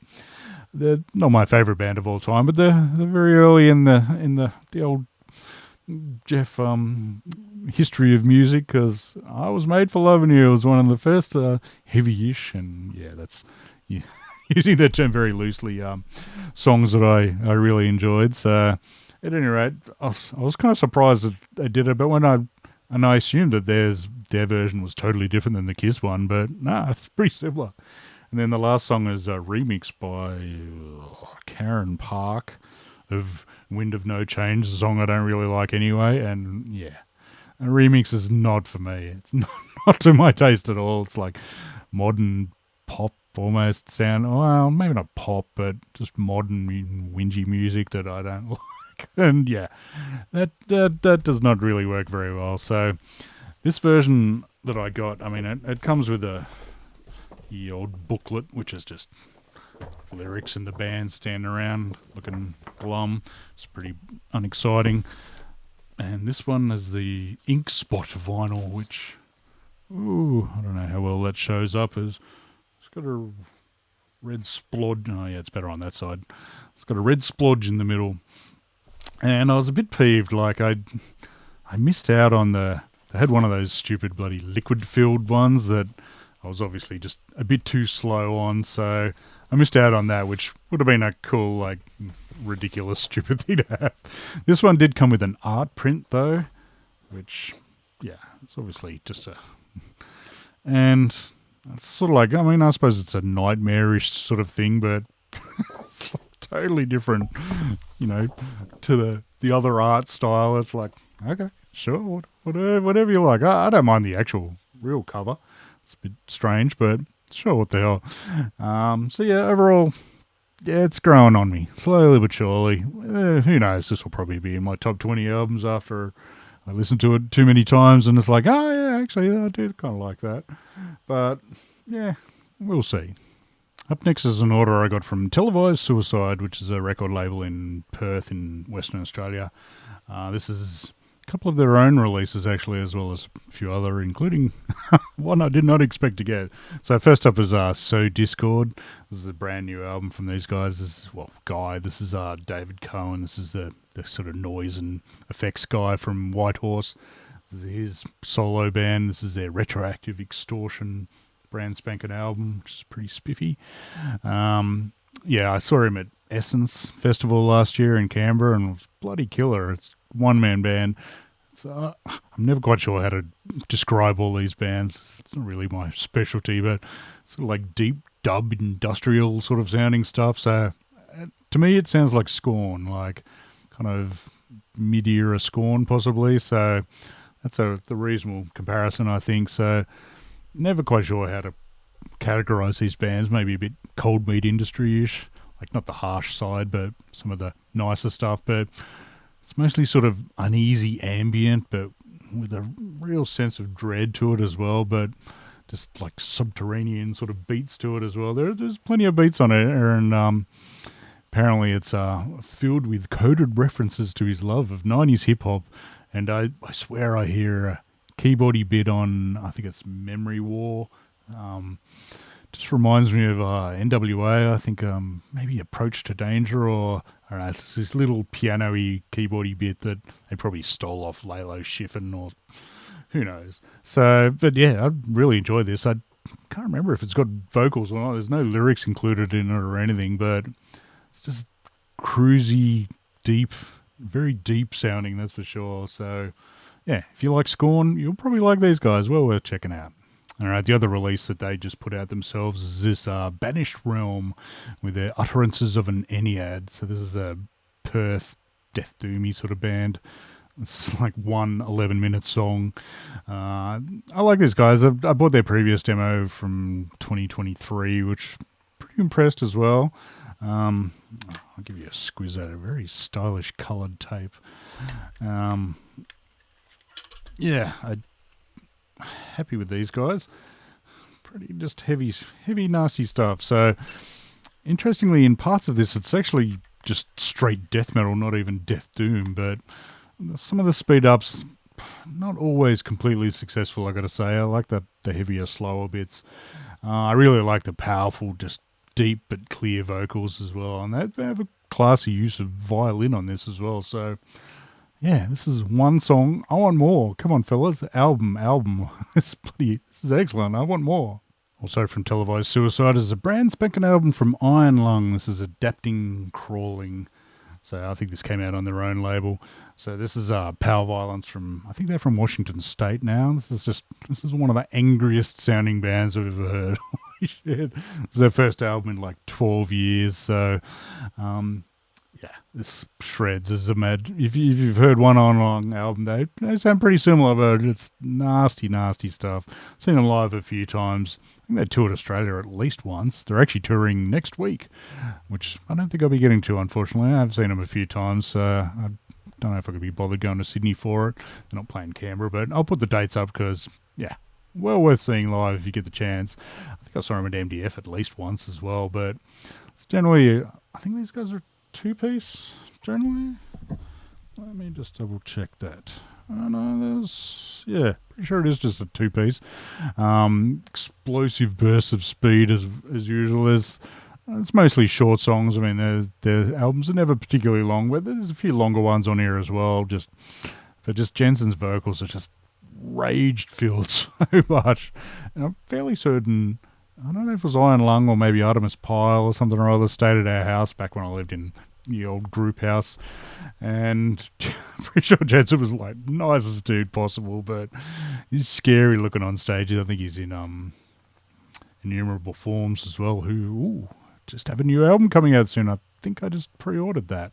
they're not my favourite band of all time, but they're very early in the old Jeff history of music, because I Was Made for Loving You was one of the first heavy-ish, and that's using that term very loosely, songs that I really enjoyed. So at any rate, I was kind of surprised that they did it, but I assumed that their version was totally different than the Kiss one, but no, it's pretty similar. And then the last song is a remix by Karen Park of Wind of No Change, a song I don't really like anyway, and a remix is not for me. It's not to my taste at all. It's like modern pop almost sound, well, maybe not pop, but just modern whingy music that I don't like. And that does not really work very well. So this version that I got, I mean, it comes with the old booklet, which is just lyrics and the band standing around looking glum. It's pretty unexciting. And this one is the ink spot vinyl, which, I don't know how well that shows up. It's got a red splodge. Oh yeah, it's better on that side. It's got a red splodge in the middle. And I was a bit peeved, like I missed out on they had one of those stupid bloody liquid-filled ones that I was obviously just a bit too slow on, so I missed out on that, which would have been a cool, like, ridiculous, stupid thing to have. This one did come with an art print, though, which, yeah, it's obviously just a... And it's sort of like, I mean, I suppose it's a nightmarish sort of thing, but it's totally different, you know, to the other art style. It's like, okay, sure, whatever you like. I don't mind the actual real cover. It's a bit strange, but sure, what the hell. So yeah, overall, yeah, it's growing on me, slowly but surely. Who knows, this will probably be in my top 20 albums after I listen to it too many times, and it's like, oh yeah, actually, I do kind of like that. But yeah, we'll see. Up next is an order I got from Televised Suicide, which is a record label in Perth in Western Australia. This is a couple of their own releases, actually, as well as a few other, including one I did not expect to get. So first up is So Discord. This is a brand new album from these guys. This is David Cohen. This is the sort of noise and effects guy from Whitehorse. This is his solo band. This is their Retroactive Extortion brand spanking album, which is pretty spiffy. Yeah, I saw him at Essence Festival last year in Canberra, and it was bloody killer. It's one-man band. So I'm never quite sure how to describe all these bands. It's not really my specialty, but it's sort of like deep dub industrial sort of sounding stuff. So to me, it sounds like Scorn, like kind of mid-era Scorn possibly. So that's the reasonable comparison, I think. So never quite sure how to categorize these bands. Maybe a bit cold meat industry-ish, like not the harsh side, but some of the nicer stuff. But it's mostly sort of uneasy ambient, but with a real sense of dread to it as well. But just like subterranean sort of beats to it as well. There's plenty of beats on it, and apparently it's filled with coded references to his love of 90s hip-hop. And I swear I hear a keyboardy bit on, I think it's Memory War. Just reminds me of NWA, I think maybe Approach to Danger, or I don't know, it's this little piano-y keyboardy bit that they probably stole off Lalo Schifrin, or who knows. So, but yeah, I really enjoyed this. I can't remember if it's got vocals or not. There's no lyrics included in it or anything, but it's just cruisy, deep, very deep sounding, that's for sure. So yeah, if you like Scorn, you'll probably like these guys. Well worth checking out. All right, the other release that they just put out themselves is this Banished Realm with their Utterances of an Ennead. So this is a Perth death doomy sort of band. It's like one 11-minute song. I like these guys. I bought their previous demo from 2023, which I'm pretty impressed as well. I'll give you a squiz at a very stylish coloured tape. Yeah, I'm happy with these guys. Pretty just heavy, nasty stuff. So, interestingly, in parts of this, it's actually just straight death metal, not even death doom. But some of the speed ups, not always completely successful, I got to say. I like the heavier, slower bits. I really like the powerful, just deep but clear vocals as well. And they have a classy use of violin on this as well. So, yeah, this is one song. I want more. Come on, fellas. Album. This is excellent. I want more. Also from Televised Suicide is a brand spanking album from Iron Lung. This is Adapting Crawling. So I think this came out on their own label. So this is Power Violence from, I think they're from Washington State now. This is one of the angriest sounding bands I've ever heard. Holy shit. It's their first album in like 12 years. So, yeah, this shreds as a mad. If you've heard one on album, they sound pretty similar, but it's nasty stuff. Seen them live a few times. I think they toured Australia at least once. They're actually touring next week, which I don't think I'll be getting to, unfortunately. I've seen them a few times. I don't know if I could be bothered going to Sydney for it. They're not playing Canberra, but I'll put the dates up because, yeah, well worth seeing live if you get the chance. I think I saw them at MDF at least once as well, but it's generally, I think these guys are two-piece generally. Let me just double check that. No, pretty sure it is just a two-piece. Explosive bursts of speed as usual. There's it's mostly short songs. I mean, their albums are never particularly long, but there's a few longer ones on here as well. But Jensen's vocals are just rage filled so much. And I'm fairly certain, I don't know if it was Iron Lung or maybe Artemis Pyle or something or other, stayed at our house back when I lived in the old group house. And I'm pretty sure Jensen was like nicest dude possible, but he's scary looking on stage. I think he's in Innumerable Forms as well, who just have a new album coming out soon. I think I just pre-ordered that.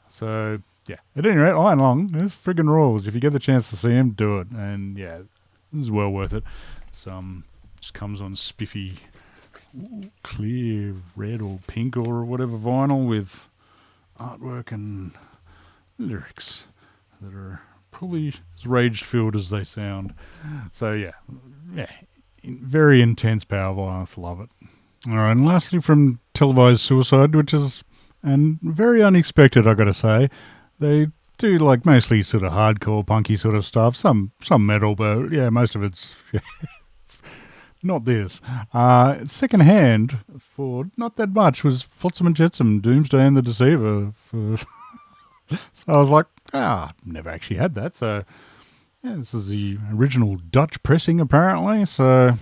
So, yeah. At any rate, Iron Lung, there's friggin' rules. If you get the chance to see him, do it. And, yeah, this is well worth it. Just comes on spiffy, clear red or pink or whatever vinyl with artwork and lyrics that are probably as rage-filled as they sound. So, yeah, very intense power violence. Love it. All right, and lastly from Televised Suicide, which is very unexpected, I got to say. They do like mostly sort of hardcore, punky sort of stuff. Some metal, but yeah, most of it's not this. Second hand for not that much was Flotsam and Jetsam, Doomsday and the Deceiver. So I was like, never actually had that. So yeah, this is the original Dutch pressing apparently. So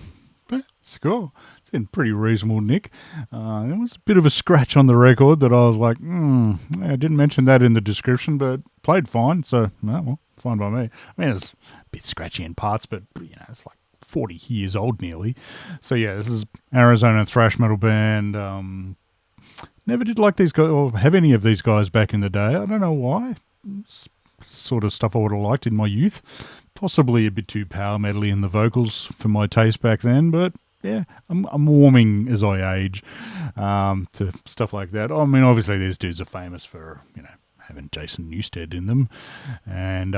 it's cool. It's in pretty reasonable nick. There was a bit of a scratch on the record that I was like, I didn't mention that in the description, but played fine. So, well, fine by me. I mean, it's a bit scratchy in parts, but, it's like 40 years old nearly. So, yeah, this is Arizona thrash metal band. Never did like these guys, or have any of these guys back in the day. I don't know why. It's sort of stuff I would have liked in my youth. Possibly a bit too power metally in the vocals for my taste back then, but yeah, I'm warming as I age to stuff like that. I mean, obviously these dudes are famous for, having Jason Newsted in them, and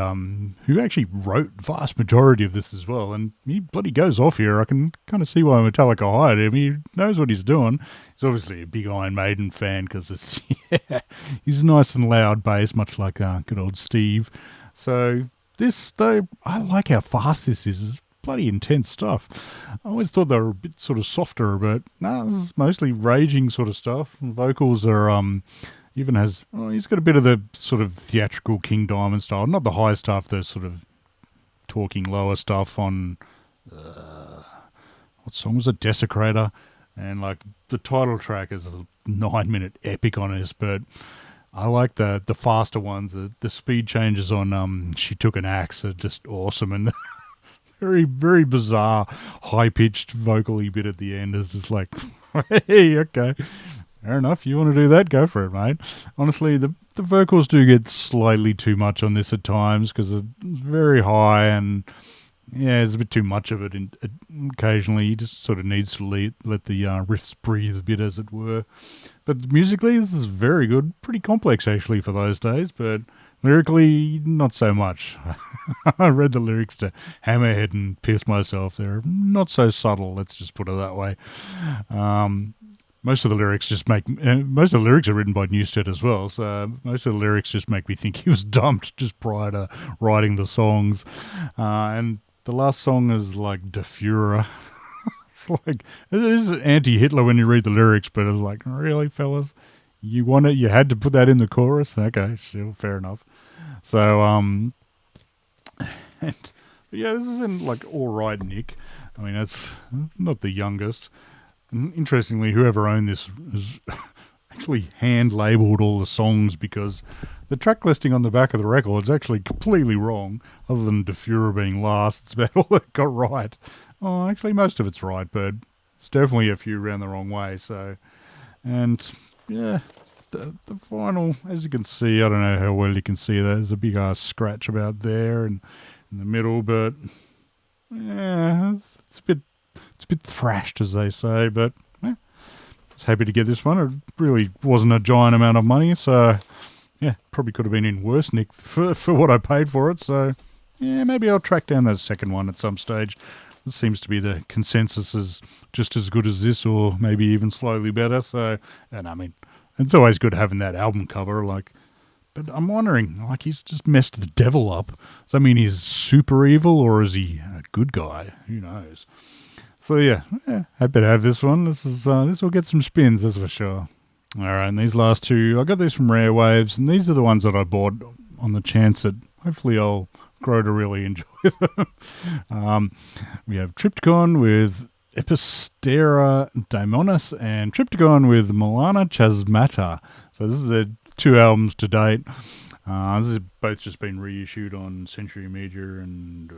who actually wrote vast majority of this as well. And he bloody goes off here. I can kind of see why Metallica hired him. He knows what he's doing. He's obviously a big Iron Maiden fan because it's he's nice and loud bass, much like good old Steve. So this, though, I like how fast this is. It's bloody intense stuff. I always thought they were a bit sort of softer, but no, this is mostly raging sort of stuff. The vocals are even has, he's got a bit of the sort of theatrical King Diamond style, not the high stuff, the sort of talking lower stuff on what song was it, Desecrator, and like the title track is a 9-minute epic on this, but I like the faster ones. The speed changes on She Took an Axe are just awesome, and very, very bizarre high-pitched vocally bit at the end is just like, hey, okay, fair enough, you want to do that, go for it, mate. Honestly, the vocals do get slightly too much on this at times because it's very high and yeah, there's a bit too much of it occasionally. He just sort of needs to let the riffs breathe a bit, as it were. But musically, this is very good. Pretty complex, actually, for those days, but lyrically, not so much. I read the lyrics to Hammerhead and pissed myself. They're not so subtle, let's just put it that way. Most of the lyrics most of the lyrics are written by Newsted as well, so most of the lyrics just make me think he was dumped just prior to writing the songs. And the last song is like De Fuhrer. It's like, it is anti-Hitler when you read the lyrics, but it's like, really, fellas? You had to put that in the chorus? Okay, sure, fair enough. So, yeah, this is in like all right nick. I mean, it's not the youngest. And interestingly, whoever owned this has actually hand-labelled all the songs because the track listing on the back of the record is actually completely wrong, other than De Fuhrer being last. It's about all it got right. Oh, actually, most of it's right, but it's definitely a few around the wrong way. So, and yeah, the vinyl, as you can see, I don't know how well you can see that. There's a big-ass scratch about there and in the middle, but yeah, it's a bit thrashed, as they say, but yeah, I was happy to get this one. It really wasn't a giant amount of money, so yeah, probably could have been in worse nick for what I paid for it. So yeah, maybe I'll track down that second one at some stage. It seems to be the consensus is just as good as this, or maybe even slightly better. So, and I mean, it's always good having that album cover, like. But I'm wondering, like, he's just messed the devil up. Does that mean he's super evil, or is he a good guy? Who knows? So yeah, happy to have this one. This will get some spins, that's for sure. All right, and these last two, I got these from Rare Waves, and these are the ones that I bought on the chance that hopefully I'll grow to really enjoy them. We have Triptykon with Epistera Daemonis and Triptykon with Milana Chasmata. So this is the 2 albums to date. This has both just been reissued on Century Media and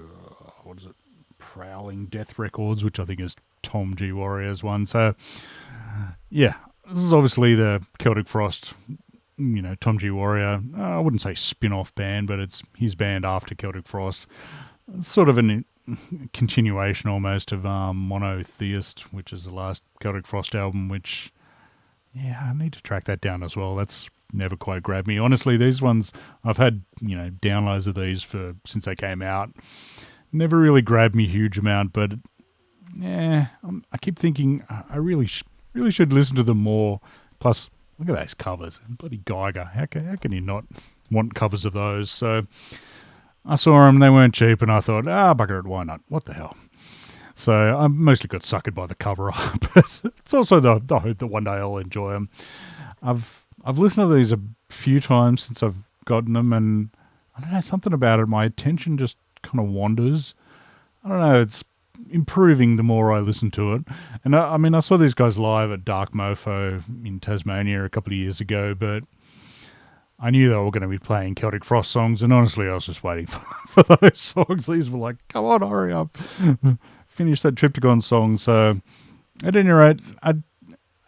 what is it? Prowling Death Records, which I think is Tom G. Warrior's one. So yeah, this is obviously the Celtic Frost, Tom G. Warrior. I wouldn't say spin-off band, but it's his band after Celtic Frost. It's sort of a continuation almost of Monotheist, which is the last Celtic Frost album, which, I need to track that down as well. That's never quite grabbed me. Honestly, these ones, I've had, downloads of these since they came out. Never really grabbed me a huge amount, but I keep thinking I really should listen to them more. Plus, look at those covers. Bloody Geiger. How can you not want covers of those? So I saw them. They weren't cheap, and I thought, bugger it, why not? What the hell? So I mostly got suckered by the cover art, but it's also the hope that one day I'll enjoy them. I've listened to these a few times since I've gotten them, and I don't know, something about it. My attention just kind of wanders. I don't know, it's improving the more I listen to it. And I saw these guys live at Dark Mofo in Tasmania a couple of years ago, but I knew they were going to be playing Celtic Frost songs, and honestly I was just waiting for those songs. These were like, come on, hurry up. Finish that Triptykon song. So at any rate, as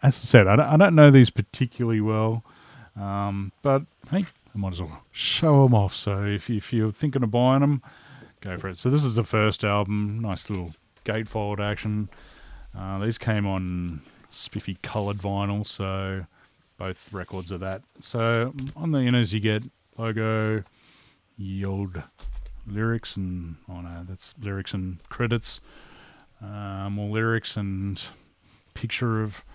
I said, I don't know these particularly well, but hey, I might as well show them off. So if you're thinking of buying them, go for it. So this is the first album. Nice little gatefold action. These came on spiffy coloured vinyl, so both records of that. So on the inners you get logo, yield lyrics, and that's lyrics and credits. More lyrics and picture of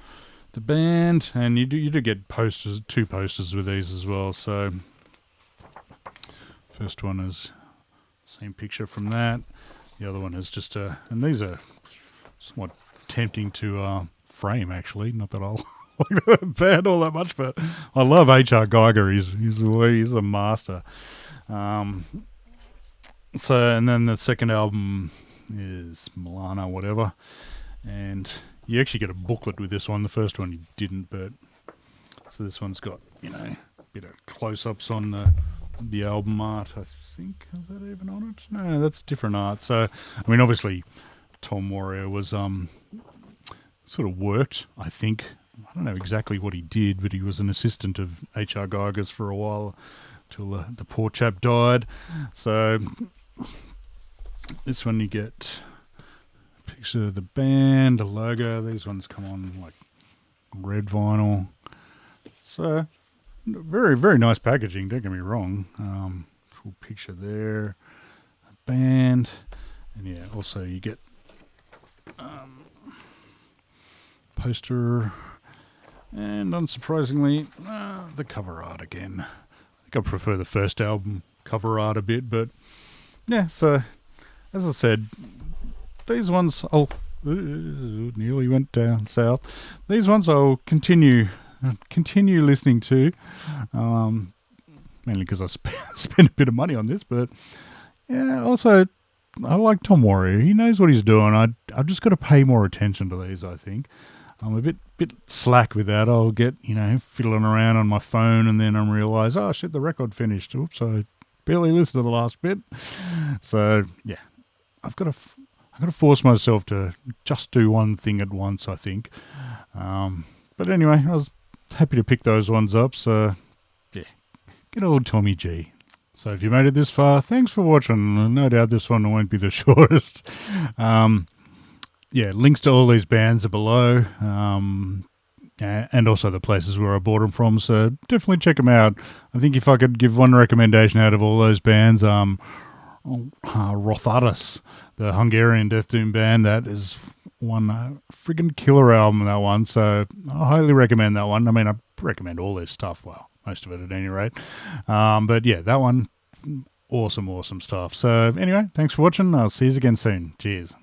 the band, and you do get posters, 2 posters with these as well. So first one is same picture from that. The other one is just and these are somewhat tempting to frame, actually. Not that I'll like the band all that much, but I love H.R. Geiger. He's a master. So, and then the second album is Milana whatever, and you actually get a booklet with this one. The first one you didn't, but so this one's got a bit of close-ups on the album art. I think, is that even on it? No, that's different art. So obviously Tom Warrior was sort of worked, I think. I don't know exactly what he did, but he was an assistant of H.R. Geiger's for a while till the poor chap died. So this one you get a picture of the band, a logo. These ones come on like red vinyl. So very, very nice packaging, don't get me wrong. Full picture there, a band, and also you get poster, and unsurprisingly, the cover art again. I think I prefer the first album cover art a bit, but so as I said, these ones nearly went down south. These ones I'll continue listening to, mainly because I spent a bit of money on this, but also I like Tom Warrior. He knows what he's doing. I've just got to pay more attention to these, I think. I'm a bit slack with that. I'll get, fiddling around on my phone, and then I realise, oh shit, the record finished. Oops, I barely listened to the last bit. So I've got to force myself to just do one thing at once, I think. But anyway, I was happy to pick those ones up. So good old Tommy G. So if you made it this far, thanks for watching. No doubt this one won't be the shortest. Links to all these bands are below, and also the places where I bought them from, so definitely check them out. I think if I could give one recommendation out of all those bands, Rothadas, the Hungarian death doom band, that is one friggin' killer album, that one, so I highly recommend that one. I mean, I recommend all their stuff, well, most of it at any rate, but that one, awesome stuff. So anyway, thanks for watching. I'll see you again soon. Cheers.